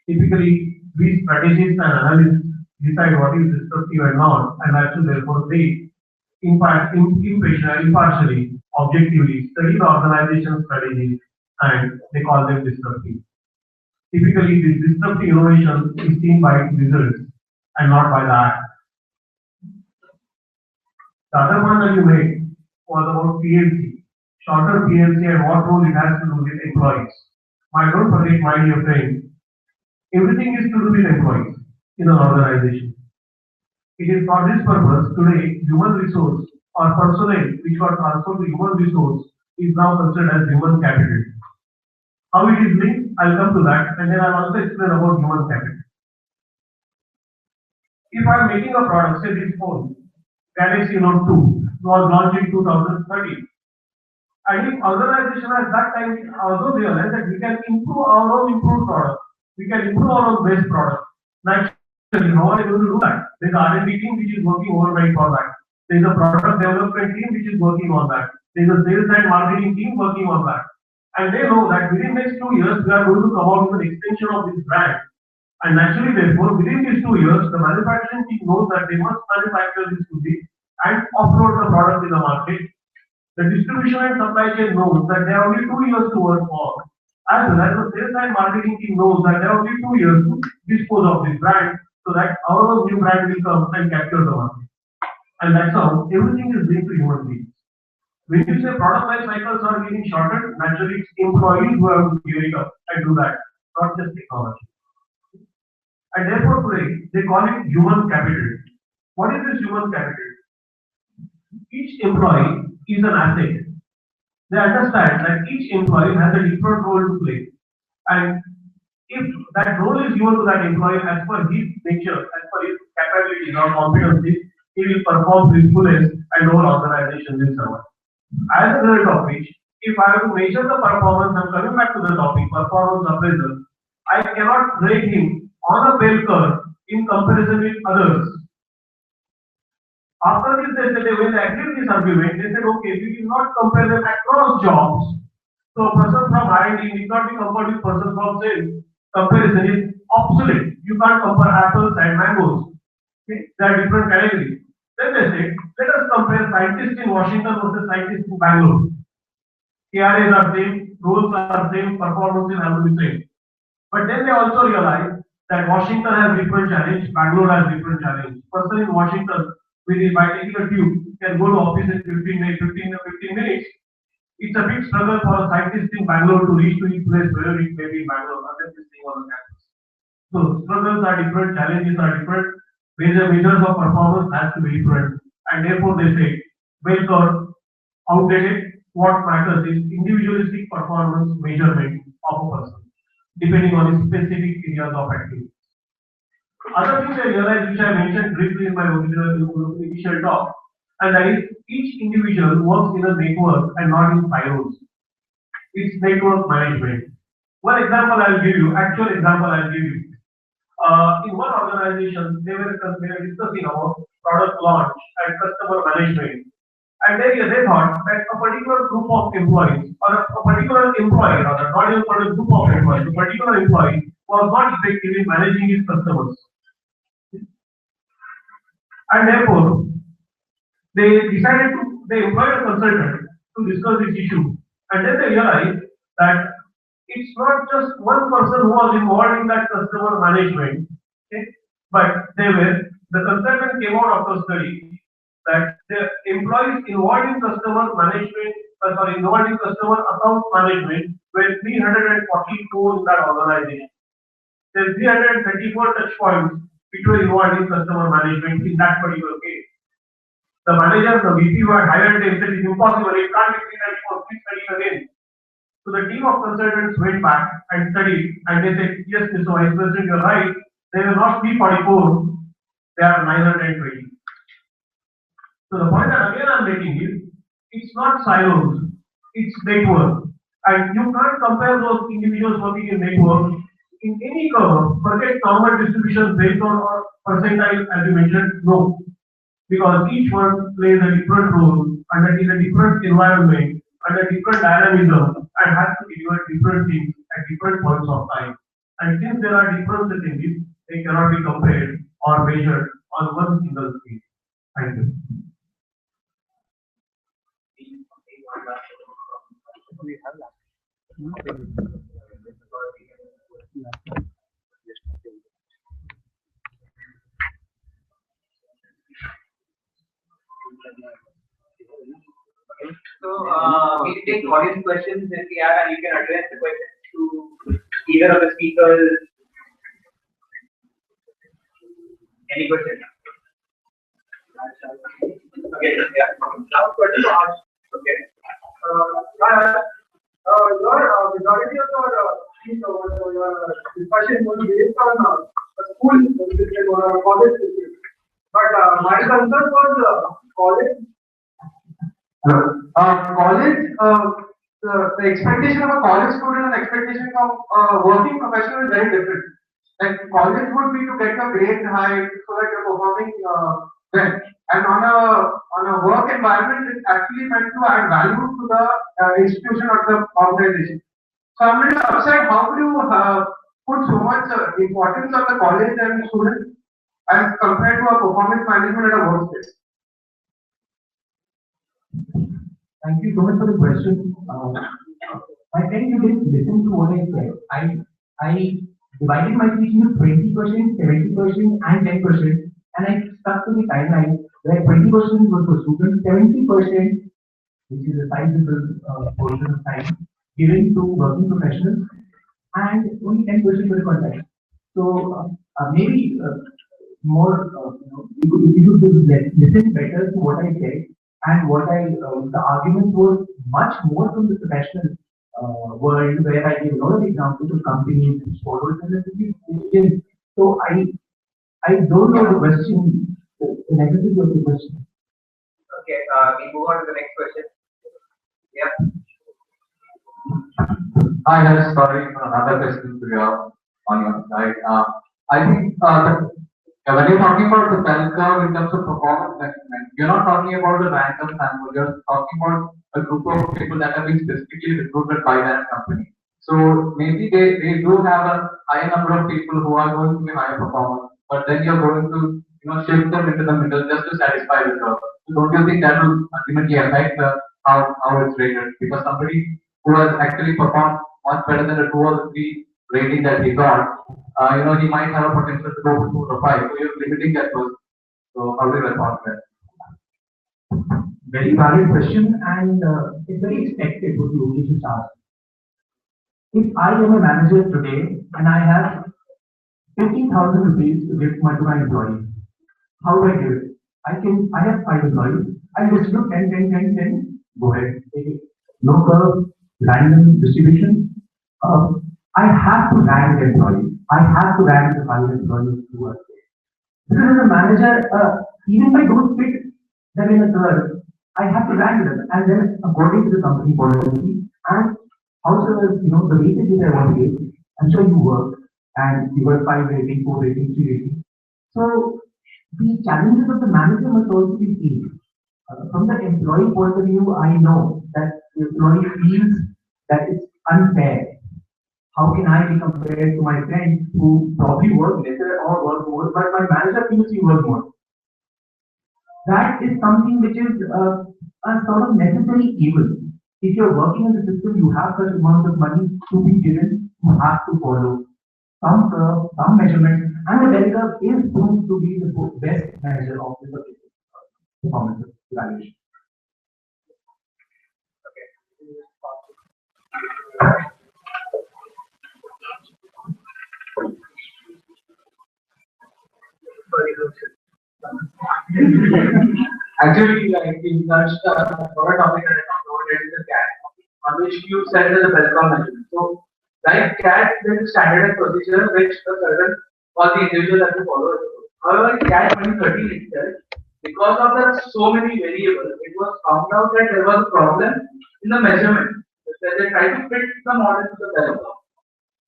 Typically, these strategists and analysts decide what is disruptive and not, and actually therefore they impartially, objectively study the organization strategies and they call them disruptive. Typically, this disruptive innovation is seen by its results and not by the act. The other one that you made was about PLC, shorter PLC and what role it has to do with employees. Don't forget, my dear friend, everything is to do with employees in an organization. It is for this purpose today human resource or personnel which got transferred to human resource is now considered as human capital. How it is linked, I'll come to that, and then I'll also explain about human capital. If I'm making a product, say this phone, Galaxy Note 2 was launched in 2013. And if organization at that time also realized that we can improve our own improved product, we can improve our own best product. Naturally, how are you going to do that? There's an R&D team which is working overnight for that. There's a product development team which is working on that. There's a sales and marketing team working on that. And they know that within next 2 years, we are going to come out with an extension of this brand. And naturally, therefore, within these 2 years, the manufacturing team knows that they must manufacture this today and offload the product in the market. The distribution and supply chain knows that they have only 2 years to work for. As well as the sales and marketing team knows that they have only 2 years to dispose of this brand so that our new brand will come and capture the market. And that's how everything is linked to human beings. When you say product life cycles are getting shortened, naturally it's employees who have to gear it up and do that, not just technology. And therefore today, they call it human capital. What is this human capital? Each employee is an asset. They understand that each employee has a different role to play. And if that role is given to that employee as per his nature, as per his capabilities or competencies, he will perform to his fullest and whole organization will survive. As a result of which, if I have to measure the performance, I'm coming back to the topic, performance appraisal, I cannot rate him on a bell curve in comparison with others. After this, when they agreed this argument, they said, okay, we will not compare them across jobs. So a person from R&D need not be compared with person from sales. Comparison is obsolete. You can't compare apples and mangoes. Okay? They are different categories. Then they said, let us compare scientists in Washington versus scientists in Bangalore. KRAs are same, roles are same, performances have to be same. But then they also realized that Washington has different challenge, Bangalore has different challenge. Person in Washington, by taking a tube, can go to office in 15 minutes. It's a big struggle for a scientist in Bangalore to reach to his place where it may be in Bangalore, unless this thing on the campus. So struggles are different, challenges are different. Measures of performance has to be different, and therefore they say bell curve outdated. What matters is individualistic performance measurement of a person, depending on his specific areas of activity. Other things I realized, which I mentioned briefly in my initial talk, and that is each individual works in a network and not in silos. It's network management. One example I'll give you, actual example I'll give you. In one organization, they were discussing about product launch and customer management. And they thought that a particular group of employees, or a particular employee, rather, not even for a group of employees, a particular employee was not effective in managing his customers. And therefore, they employed a consultant to discuss this issue. And then they realized that it's not just one person who was involved in that customer management, okay? But the consultant came out of the study that the employees involved in customer management, involved in customer account management were 344 in that organization. There are 334 touch points which were involved in customer management in that particular case. The manager, the VP who had hired them said it's impossible, it can't be 334, please study again. So the team of consultants went back and studied, and they said, yes, Mr. Vice President, you're right. They were not 344, they are 920. So the point that again I'm making is, it's not silos, it's network. And you can't compare those individuals working in network in any curve, forget normal distribution based on percentile as you mentioned, no. Because each one plays a different role, and in a different environment, and a different dynamism. and has to deliver different things at different points of time. And since there are differences in this, they cannot be compared or measured on one single scale. Thank you. So we take audience questions in the app, and you can address the questions to either of the speakers. Any question? Okay, yeah. Now, question to ask. Okay. Your majority of your discussion was based on school system or college system. But my concern was college. College, the expectation of a college student and expectation of a working professional is very different. Like college would be to get a grade high so that you're performing well. And on a work environment, it's actually meant to add value to the institution or the organization. So I'm really upset. How do you put so much importance on the college and students as compared to a performance management at a workspace? Thank you so much for the question. I think you didn't listen to what I said. I divided my speech into 20%, 70%, and 10%, and I stuck to the timeline where 20% was for students, 70%, which is a sizable portion of time, given to working professionals, and only 10% for the contract. So maybe more, you could listen better to what I said. And the argument was much more from the professional world, where I gave a lot of examples of companies and followers and everything. So I don't know the question, the negative of the question. Okay, we move on to the next question. Yeah. I have sorry for another question to your on your side. I think when you're talking about the bell curve in terms of performance measurement, you're not talking about the random sample. You're talking about a group of people that have been specifically recruited by that company. So maybe they do have a high number of people who are going to be higher performers, but then you're going to shift them into the middle just to satisfy the curve. So don't you think that will ultimately affect how it's rated? Because somebody who has actually performed much better than the 2 or 3 rating that he got, he might have a potential to go to 2 or 5. So you're limiting that person. So how do you respond to that? Very valid question, and it's very expected what you just asked. If I am a manager today and I have 50,000 rupees to give to my employees, how do I do it? I have 5 employees. I just do 10, 10, 10, 10. Go ahead. Take it. No curve, random distribution. I have to rank the employees. I have to rank the 5 employees who are there. Because as a manager, even if I don't fit them in a curve, I have to rank them, and then according to the company policy and also the weightage that I want to give, I'm sure you work and you got 5 rating, 4 rating, 3 rating. So the challenges of the manager must also be seen. From the employee point of view, I know that the employee feels that it's unfair. How can I be compared to my friends who probably work lesser or work more, but my manager feels he work more? That is something which is a sort of necessary evil. If you're working in the system, you have such amount of money to be given, you have to follow some curve, some measurement, and the bell curve is going to be the best measure of the performance evaluation. Actually, like in touched our topic that I talked about is the CAT, on which you said as a bell curve measurement. So, like CAT, there is a standardized procedure which the certain all the individuals have to follow. However, in CAT 2013 itself, because of the so many variables, it was found out that there was a problem in the measurement. They tried to fit the model to the bell curve.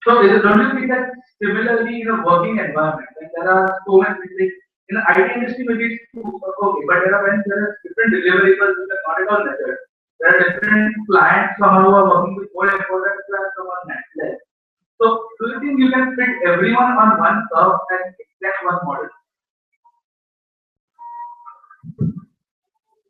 So, don't you think that similarly in a working environment, like there are so many things in the IT industry, maybe it's okay, but there are different deliverables which are not at all measured. There are different clients, some who are working with more important clients, some are net less. So do you think you can fit everyone on one curve and extract one model?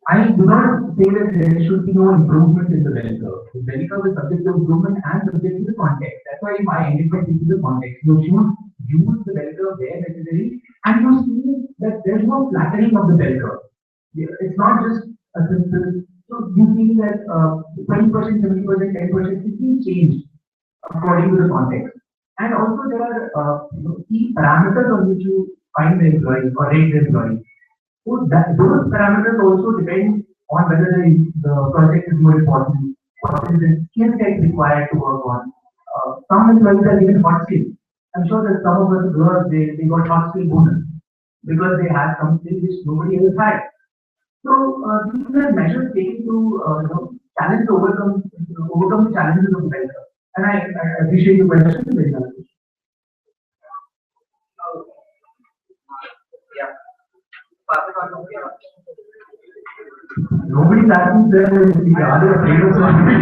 I do not say that there should be no improvement in the bell curve. The bell curve is subject to improvement and subject to the context. That's why I identified this is the context. You should use the bell curve where necessary, and you see that there's no flattening of the bell curve. It's not just a simple. So you see that 20%, 70%, 10%, it will change according to the context. And also there are key parameters on which you find the employee or rate the employee. So that those parameters also depend on whether the project is more important, what is the skill set required to work on. Some employees are given hot skills. I'm sure that some of us girls they got hot skill bonus because they had some skills which nobody else had. So these are measures taken to challenge overcome the challenges of the welfare. And I appreciate the question very much. Yeah. Pass it on to me. Nobody's asking there are they afraid of something?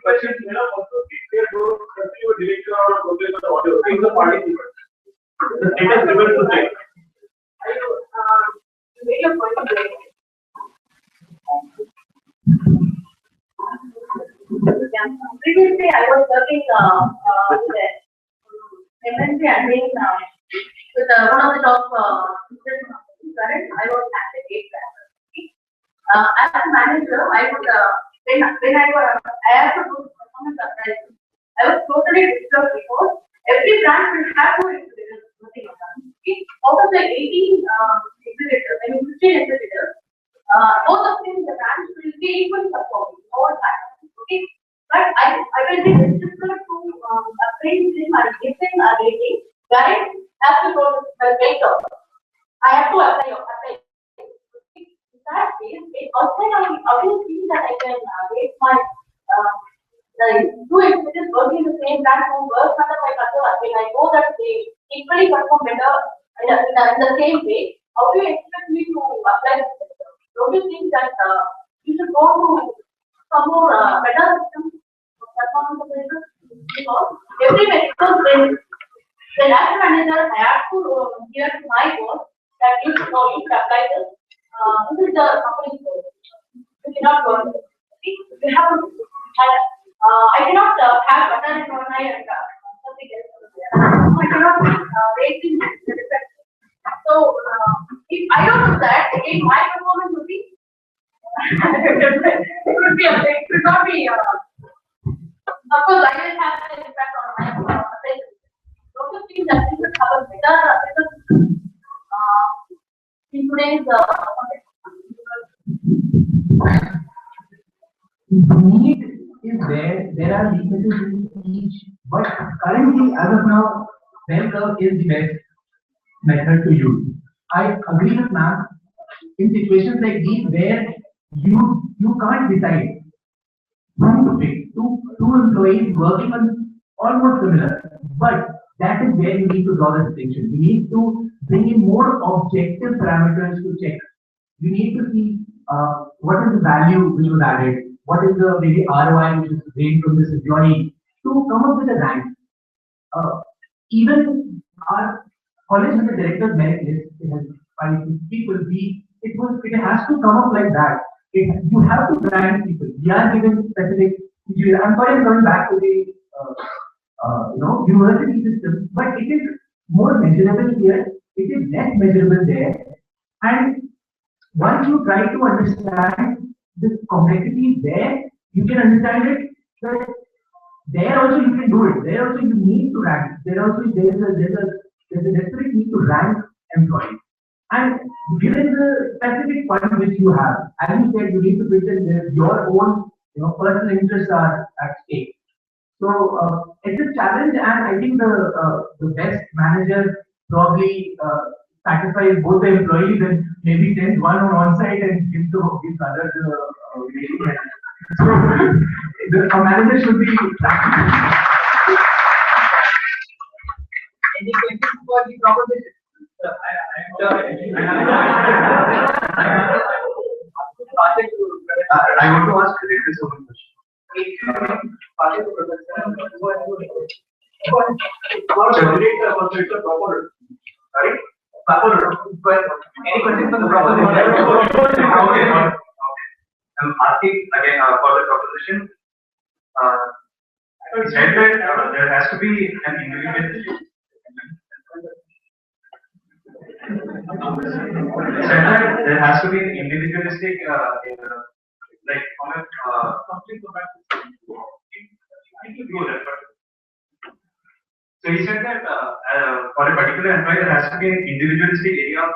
Questions, also they don't continue direction or progress of the audio. Things are participants. The status remains the same. Make a point of view. Previously, I was working with MNC admin with one of the top current. I was at the gate. As a manager, I would when I have to do performance assessment, I was totally disturbed because every branch will have to exhibitors. Out of the 18 exhibitors, I mean 15 exhibitors, both of them in the branch will be equally performing all time. Okay, but I will be restricted to appraise him and give him a rating. Guys have to go to the later. I have to apply. That is, outside I will see that I can rate my the two exhibitors working in the same branch who work under my control. When I know that they equally perform better in the same way, how do you expect me to apply this system? Don't you think that you should go to some more better system of performance appraisal? Because when as a manager I have to hear my boss that you should know, you should apply this. This is the company's goal. You cannot go on this. You have to. I cannot have butter in one eye and something else over there. I cannot rate in respect. So if I don't do that, again my performance would be it would be it should not be of course I will have an impact on my appraisal. Don't you think that we should have a better in today's The need is there. There are weaknesses in each, but currently, as of now, bell curve is the best method to use. I agree with ma'am. In situations like these where you can't decide who to pick, two employees working on almost similar, but that is where you need to draw the distinction. You need to bring in more objective parameters to check. You need to see what is the value which was added, what is the maybe ROI which is gained from this employee to come up with a rank. Even our college with the director's merit list, it has 5 people. It has to come up like that. You have to rank people. We are given specific. I'm sorry, I'm coming back to the university system, but it is more measurable here. It is less measurable there, and once you try to understand the complexity there, you can understand it. That there also you can do it. There also you need to rank. There's a desperate need to rank employees. And given the specific fund which you have, as you said, you need to present your own personal interests are at stake. So it's a challenge, and I think the best manager probably satisfies both the employees and maybe sends one on site and gives others rating. So a manager should be. for the proposition. I want to ask related to one question. If you pass it to production, it's a proper, right? Proper. Any question for the proposition? Okay. I'm asking again for the proposition. He said that there has to be an individual. Said that there has to be an individualistic, like from a so he said that for a particular employee there has to be an individualistic area of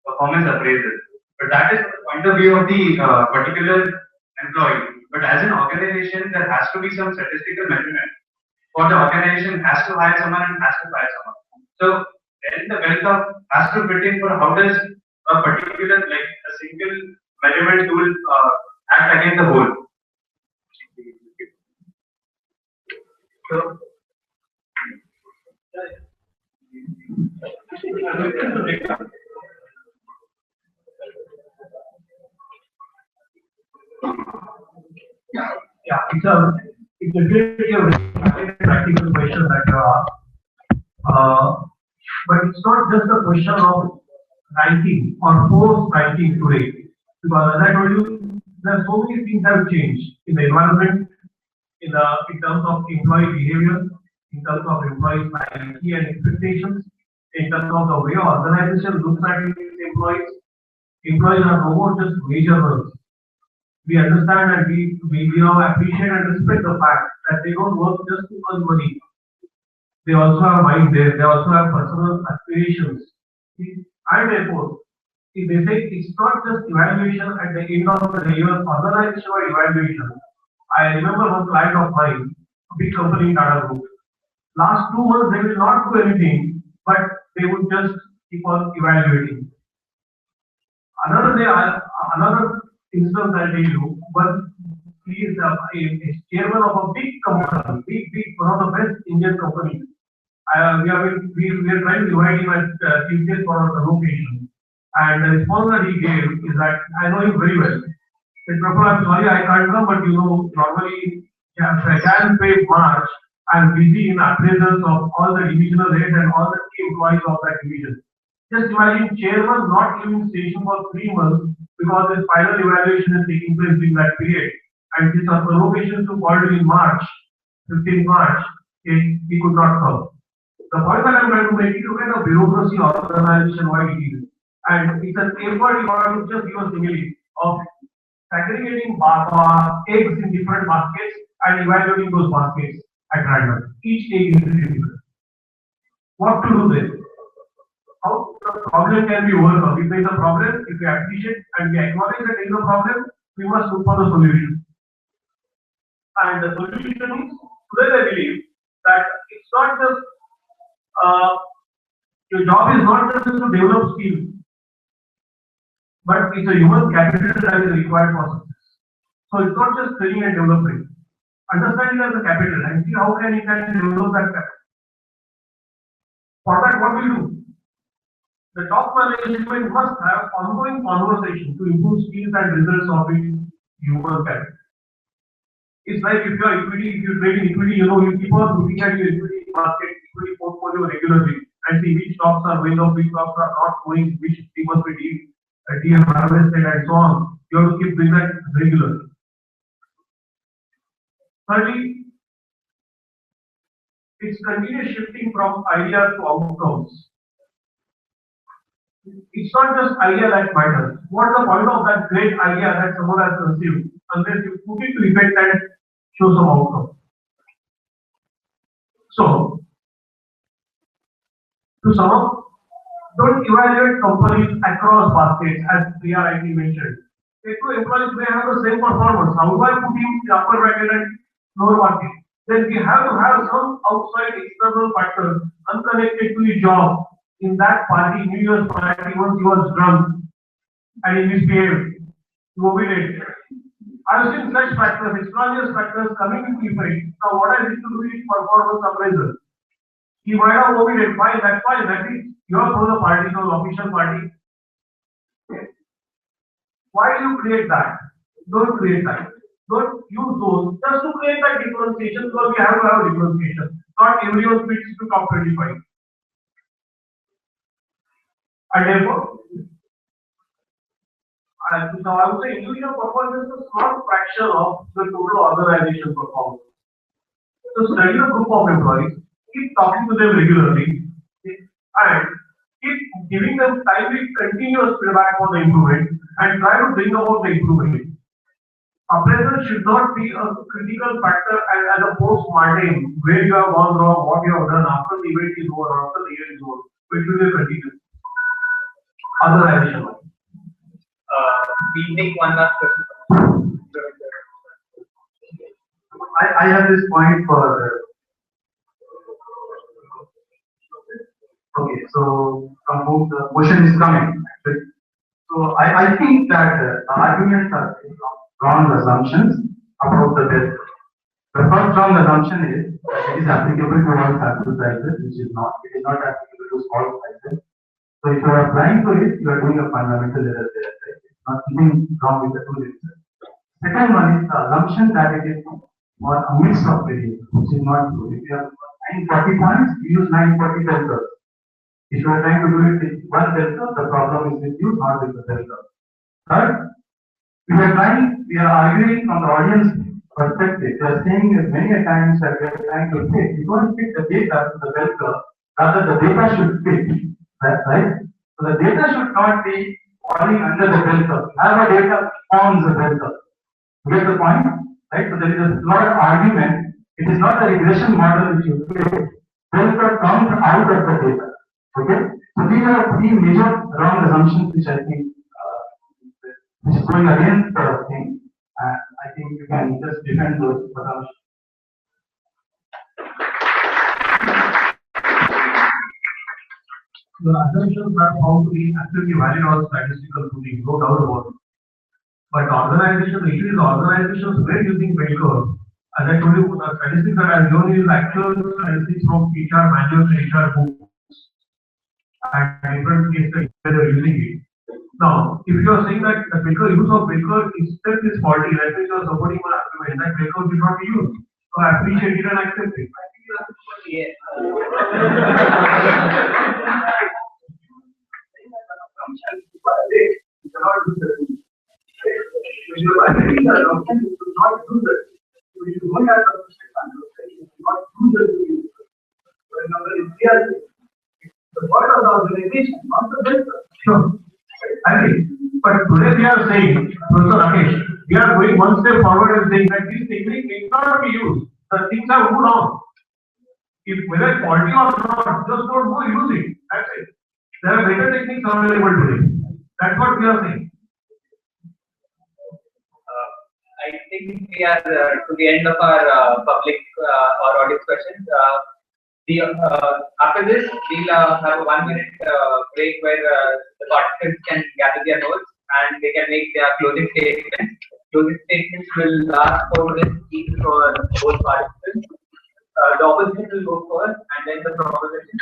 performance appraisal. But that is from the point of view of the particular employee. But as an organization, there has to be some statistical measurement. For the organization has to hire someone and has to fire someone. So then the wealth of has to fit in for how does a particular like a single measurement tool act against the whole. So Yeah, it's a very practical question that you asked. But it's not just a question of ranking or force ranking today. Because as I told you, there are so many things have changed in the environment, in terms of employee behavior, in terms of employee psyche and expectations, in terms of the way organization looks at its employees. Employees are no more just wage earners. We understand and we now appreciate and respect the fact that they don't work just to earn money. They also have mind there, they also have personal aspirations. And therefore, if they say it's not just evaluation at the end of the year, organizational evaluation. I remember one client of mine, a big company in Tata Group. Last 2 months, they will not do anything, but they would just keep on evaluating. Another instance I'll tell you, one he is a chairman of a big company, big, one of the best Indian companies. We are trying to invite him as TCS for our location. And the response that he gave is that I know him very well. He said, Prabhu, I'm sorry I can't come, but you know, normally January, March, I'm busy in appraisals of all the divisional heads and all the key employees of that division. Just imagine chairman not leaving station for 3 months because his final evaluation is taking place during that period. And his convocation to call in March, 15th March, he could not come. The point that I'm trying to make is look at the bureaucracy organization wide it is. And it's an effort in order to just give a simile of segregating eggs in different baskets and evaluating those baskets at random. Each egg is different. What to do then? How the problem can be overcome? If there is a problem, if we appreciate and we acknowledge that there is a problem, we must look for the solution. And the solution is, today I believe that it's not just your job is not just to develop skills, but it's a human capital that is required for success. So it's not just training and developing. Understand it as a capital and see how can you develop that capital. For that, what we do? The top management must have ongoing conversation to improve skills and results of its human capital. It's like if you are equity, if you trade in equity, you know, you keep on looking at your equity market, equity portfolio regularly and see which stocks are going up, which stocks are not going, which they must be harvested and so on. You have to keep doing that regularly. Thirdly, it's continuous shifting from ideas to outcomes. It's not just idea that matters. What's the point of that great idea that someone has conceived unless you put it to effect and show some outcome? So, to sum up, don't evaluate companies across baskets as Priya rightly mentioned. If two employees may have the same performance, how do I put him in the upper bracket and lower bracket? Then we have to have some outside external factors unconnected to his job. In that party, New Year's party, once he was drunk and he misbehaved, he overdid. I've seen such factors, extraneous factors coming into effect. Now, what I need to do is performance appraisal. He might have voted fine, that's fine, that is your the party, the official party. Why do you create that? Don't create that. Don't use those just to create that differentiation because we have to have a differentiation. Not everyone fits to top 25. And therefore, now I would say individual performance is a small fraction of the total organization performance. So study a group of employees, keep talking to them regularly, and keep giving them timely, continuous feedback for the improvement and try to bring about the improvement. Appraisal should not be a critical factor as a post-mortem where you have gone wrong, what you have done after the event is over, after the event is over. It will be continuous. Organization. We take one last question. I have this point for. Okay, so the motion is coming. Actually. So I think that the arguments are wrong assumptions about the death. The first wrong assumption is that it is applicable to all sample sizes, which is not. It is not applicable to small sizes. So if you are applying to it, you are doing a fundamental error there. Right? Nothing wrong with the tool itself. Second one is the assumption that it is for a mix of variables, which is not true. If you have 940 points, you use 940 bell curves. If you are trying to do it with one bell curve, the problem is with you, not with the bell curve. Third, we are arguing from the audience perspective. We are saying many a times that we are trying to fit. You don't fit the data to the bell curve, rather the data should fit. Right? So the data should not be falling under the bell curve. Have a data forms the bell curve. You get the point? Right? So there is a lot of argument. It is not a regression model which you create. Bell curve comes out of the data. Okay? So these are three major wrong assumptions which I think which is going against the thing. I think you can just defend those assumptions. The assumptions are found to be absolutely valid or statistical proving, no doubt about it. But organization, the issue is organizations were using bell curve. As I told you, the statistics that I have shown is actual statistics from HR manuals and HR books and different cases where they are using it. Now, if you are saying that the use of bell curve itself is faulty, that means you are supporting one argument that bell curve should not be used. So I appreciate it and accept it. Yeah. Sure. I mean, but today we are saying, Professor Ramesh, we are going one step forward and saying that these techniques may not be used. The things have moved on. If whether it's faulty or not, just don't go use it. That's it. There are better techniques available today. That's what we are saying. I think we are to the end of our public or audience questions. After this, we'll have a 1 minute break where the participants can gather their notes and they can make their closing statements. Closing statements will last 4 minutes each for both participants. The opposition will go first and then the proposition.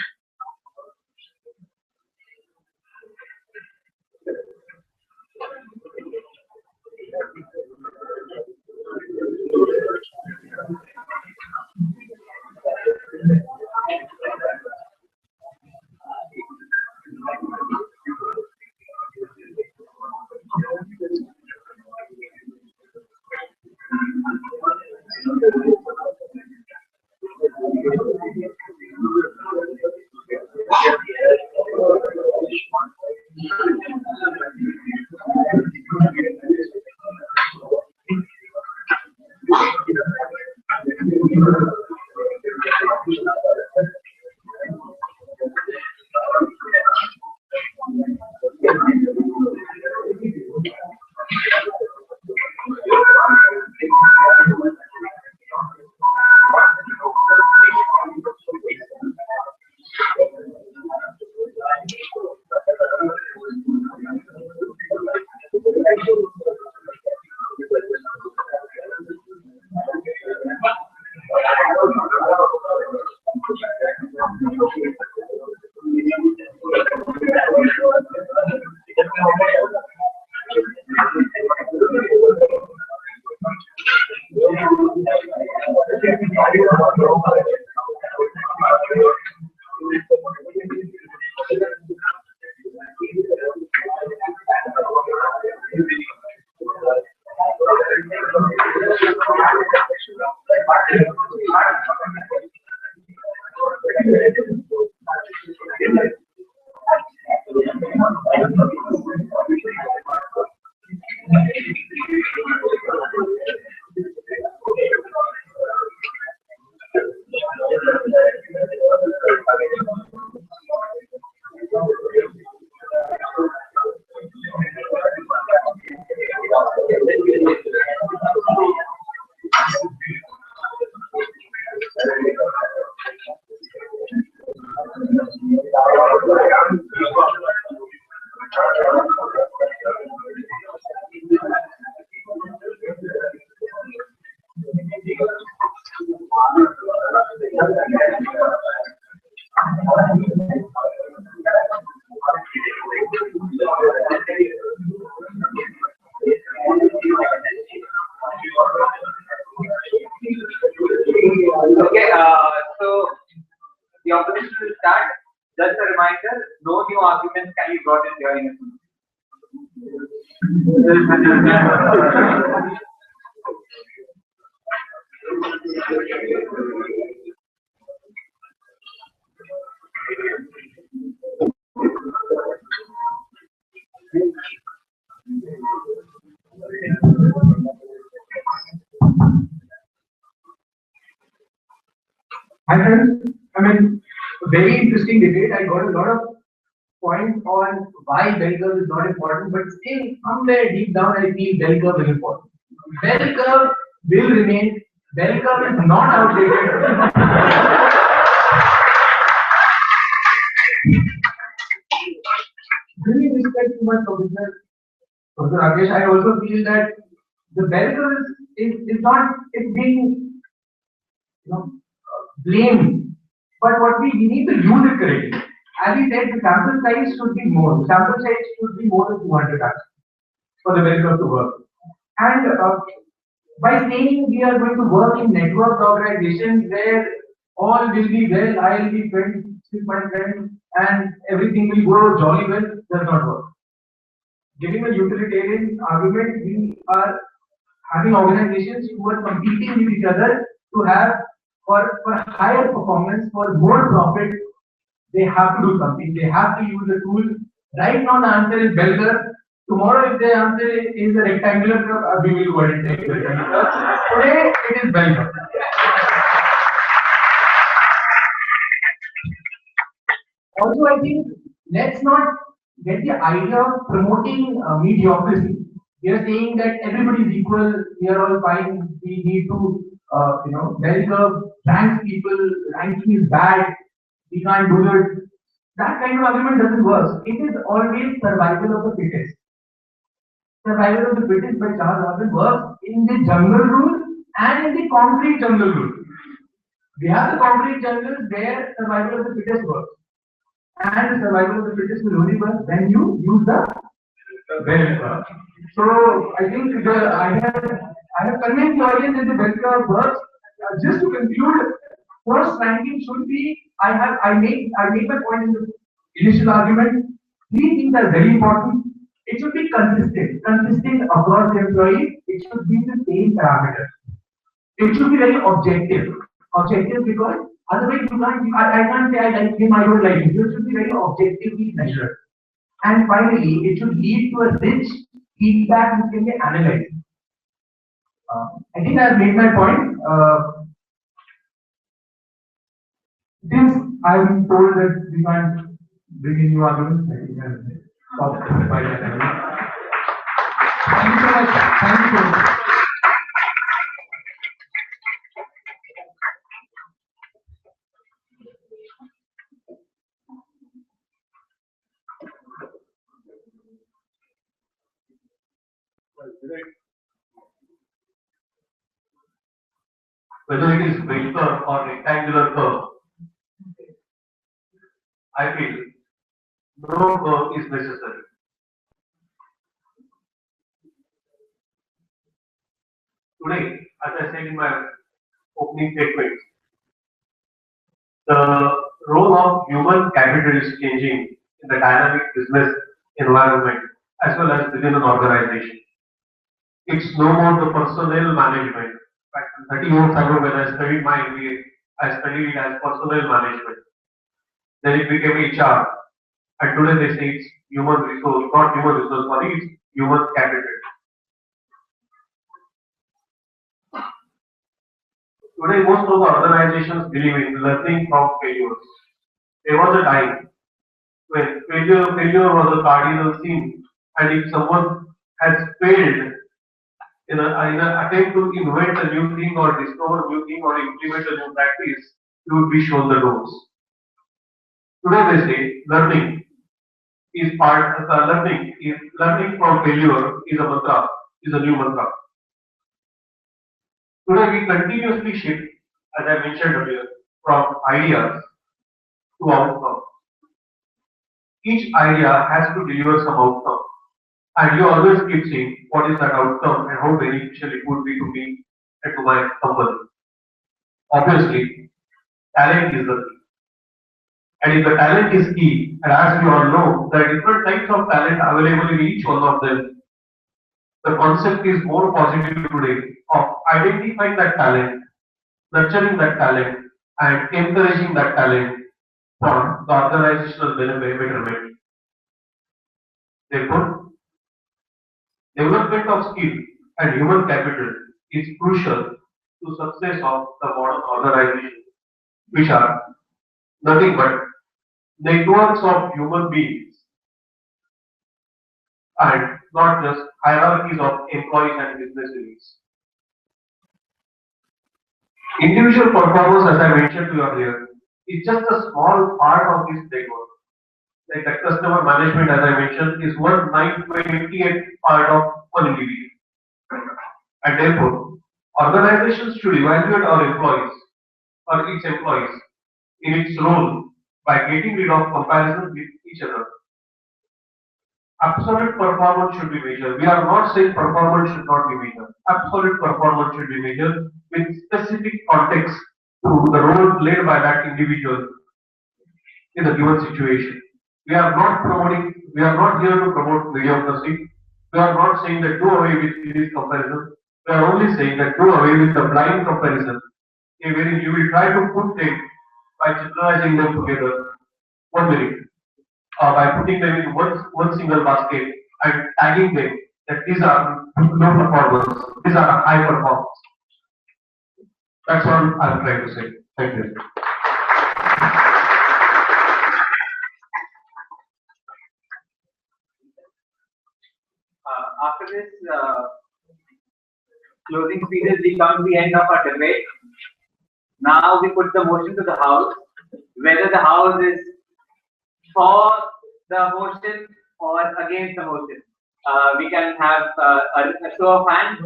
Okay, so the opposition will start. Just a reminder, no new arguments can be brought in during a Hi friends, I mean, very interesting debate. I got a lot of points on why bell curve is not important, but still somewhere deep down I feel bell curve is important. Bell curve will remain. Bell curve is not outdated. Really respect to my professor, Professor Rakesh. I also feel that the bell curve is not it's being blamed, but what we need to use it correctly. As he said, the sample size should be more. The sample size should be more than 200 acts for the bell curve to work. And by saying we are going to work in network organizations where all will be well, I will be friends with my friends, and everything will go jolly well, does not work. Giving a utilitarian argument, we are having organizations who are competing with each other to have for higher performance, for more profit, they have to do something. They have to use a tool. Right now, the answer is bell curve. Tomorrow, if the answer is a rectangular curve, we will go ahead and take the rectangular curve. Today, it is bell curve. Also, I think let's not get the idea of promoting mediocrity. We are saying that everybody is equal. We are all fine. We need to, bell curve, rank people. Ranking is bad. We can't do it. That kind of argument doesn't work. It is always survival of the fittest. Survival of the fittest by Charles Darwin works in the jungle rule and in the concrete jungle rule. We have the concrete jungle where survival of the fittest works. And the survival of the fittest will only work when you use the bell curve. So I think I have convinced the audience that the bell curve works. Just to conclude, first ranking should be I made my point in the initial argument. Three things are very important. It should be consistent across the employees. It should be the same parameters. It should be very objective. Objective because otherwise you can't. I can't say I like him. I don't like him. You should be very objectively measured. And finally, it should lead to a rich feedback which can be analyzed. I think I've made my point. Since I'm told that we can't bring in new arguments, I think I'll stop by that. Thank you so much. Thank you so much. Whether it is bell curve or rectangular curve, I feel no curve is necessary. Today, as I said in my opening statement, the role of human capital is changing in the dynamic business environment as well as within an organization. It's no more the personnel management. In fact, 30 years ago when I studied my MBA, I studied it as personnel management. Then it became HR. And today they say it's human resource, not human resource, sorry, it's human capital. Today most of the organizations believe in learning from failures. There was a time when failure was a cardinal sin, and if someone has failed in an attempt to invent a new thing or discover a new thing or implement a new practice, you would be shown the doors. Today they say learning is part learning from failure is a mantra, is a new mantra. Today we continuously shift, as I mentioned earlier, from ideas to outcomes. Each idea has to deliver some outcome. And you always keep saying what is that outcome and how beneficial it would be to me and to my company. Obviously, talent is the key. And if the talent is key, and as we all know, there are different types of talent available in each one of them. The concept is more positive today of identifying that talent, nurturing that talent, and encouraging that talent for the organizational betterment. Therefore, development of skill and human capital is crucial to success of the modern organization, which are nothing but networks of human beings and not just hierarchies of employees and business units. Individual performance, as I mentioned to you earlier, is just a small part of this network. Like the customer management, as I mentioned, is 1/9/28 part of one individual. And therefore, organizations should evaluate our employees or its employees in its role by getting rid of comparison with each other. Absolute performance should be measured. We are not saying performance should not be measured. Absolute performance should be measured with specific context to the role played by that individual in a given situation. We are not here to promote mediocrity. We are not saying that do away with this comparison. We are only saying that do away with the blind comparison, wherein you will try to put them by generalizing them together. 1 minute. By putting them in one single basket and tagging them that these are low performers, these are high performers. That's what I'm trying to say. Thank you. After this closing speeches, we come to the end of our debate. Now we put the motion to the House. Whether the House is for the motion or against the motion. We can have a show of hands.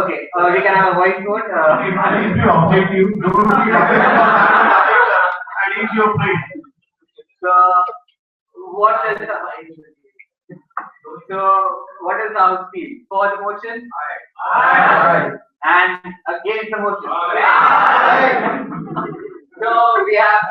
Okay, we can have a voice vote. If you objective, and if you play. So, what is the House feel? For the motion? Aye. And against the motion? Aye. So we have.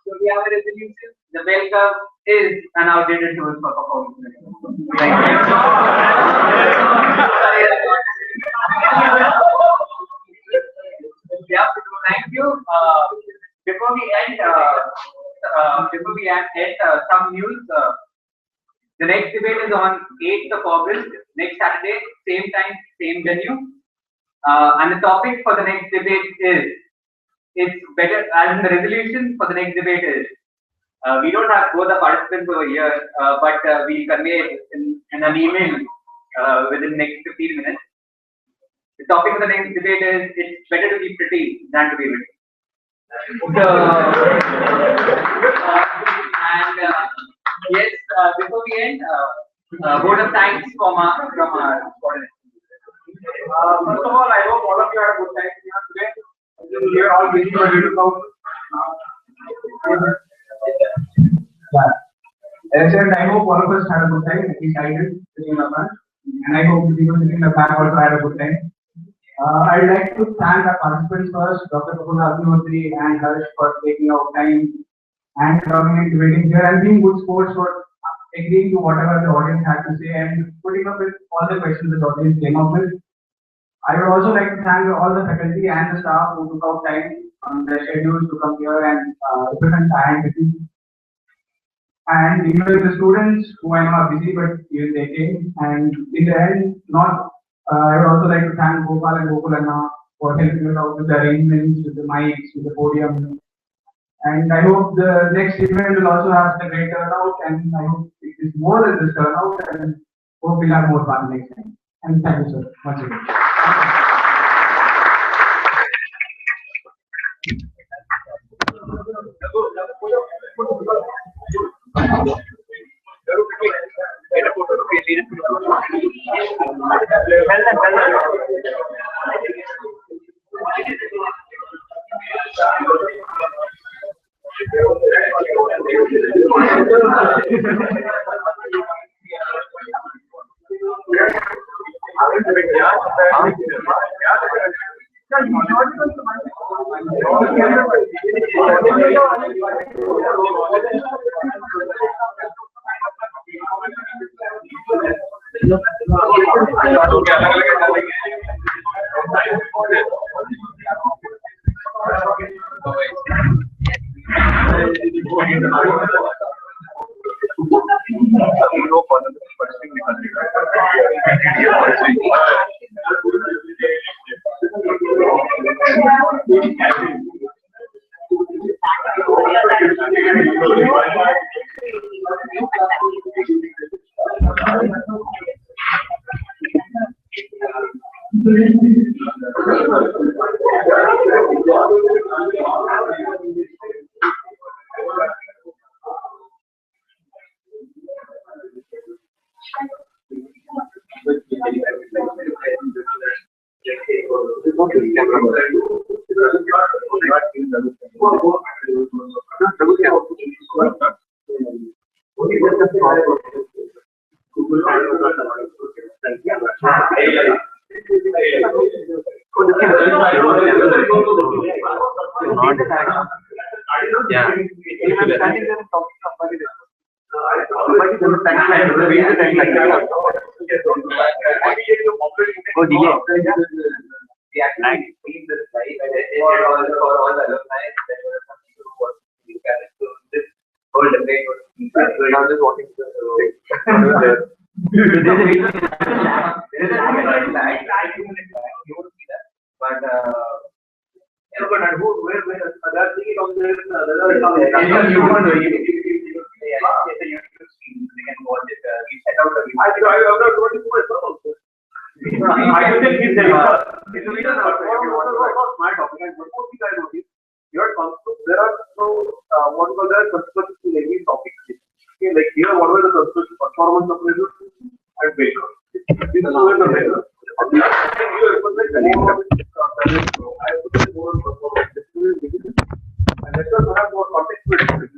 So we have a resolution. The bell curve is an outdated tool for performance. Thank you. Thank you. Before we end, some news. The next debate is on 8th of August, next Saturday, same time, same venue. And the topic for the next debate is, it's better, as in the resolution for the next debate is, we don't have both the participants over here, but we'll convey it in an email within the next 15 minutes. The topic of the next debate is, it's better to be pretty than to be rich. So, yes, before we end, word of thanks from our coordinator. First of all, I hope all of you had a good time today. We are all busy. As I said, I hope all of us had a good time. At least I did sitting in the front, and I hope the people sitting in the back also had a good time. I'd like to thank our participants first, Dr. Kapula Abhinotri and Harsh for taking out time and coming and debating here and being good sports for agreeing to whatever the audience had to say and putting up with all the questions the audience came up with. I would also like to thank all the faculty and the staff who took out time on their schedules to come here and represent IIT. And even the students who I know are busy, but even they came. And in the end, I would also like to thank Gopal and Gokulanna for helping us out with the arrangements, with the mics, with the podium. And I hope the next event will also have a great turnout, and I hope it is more than this turnout, and hope we'll have more fun next time. And thank you, sir, once again. And let us have more context.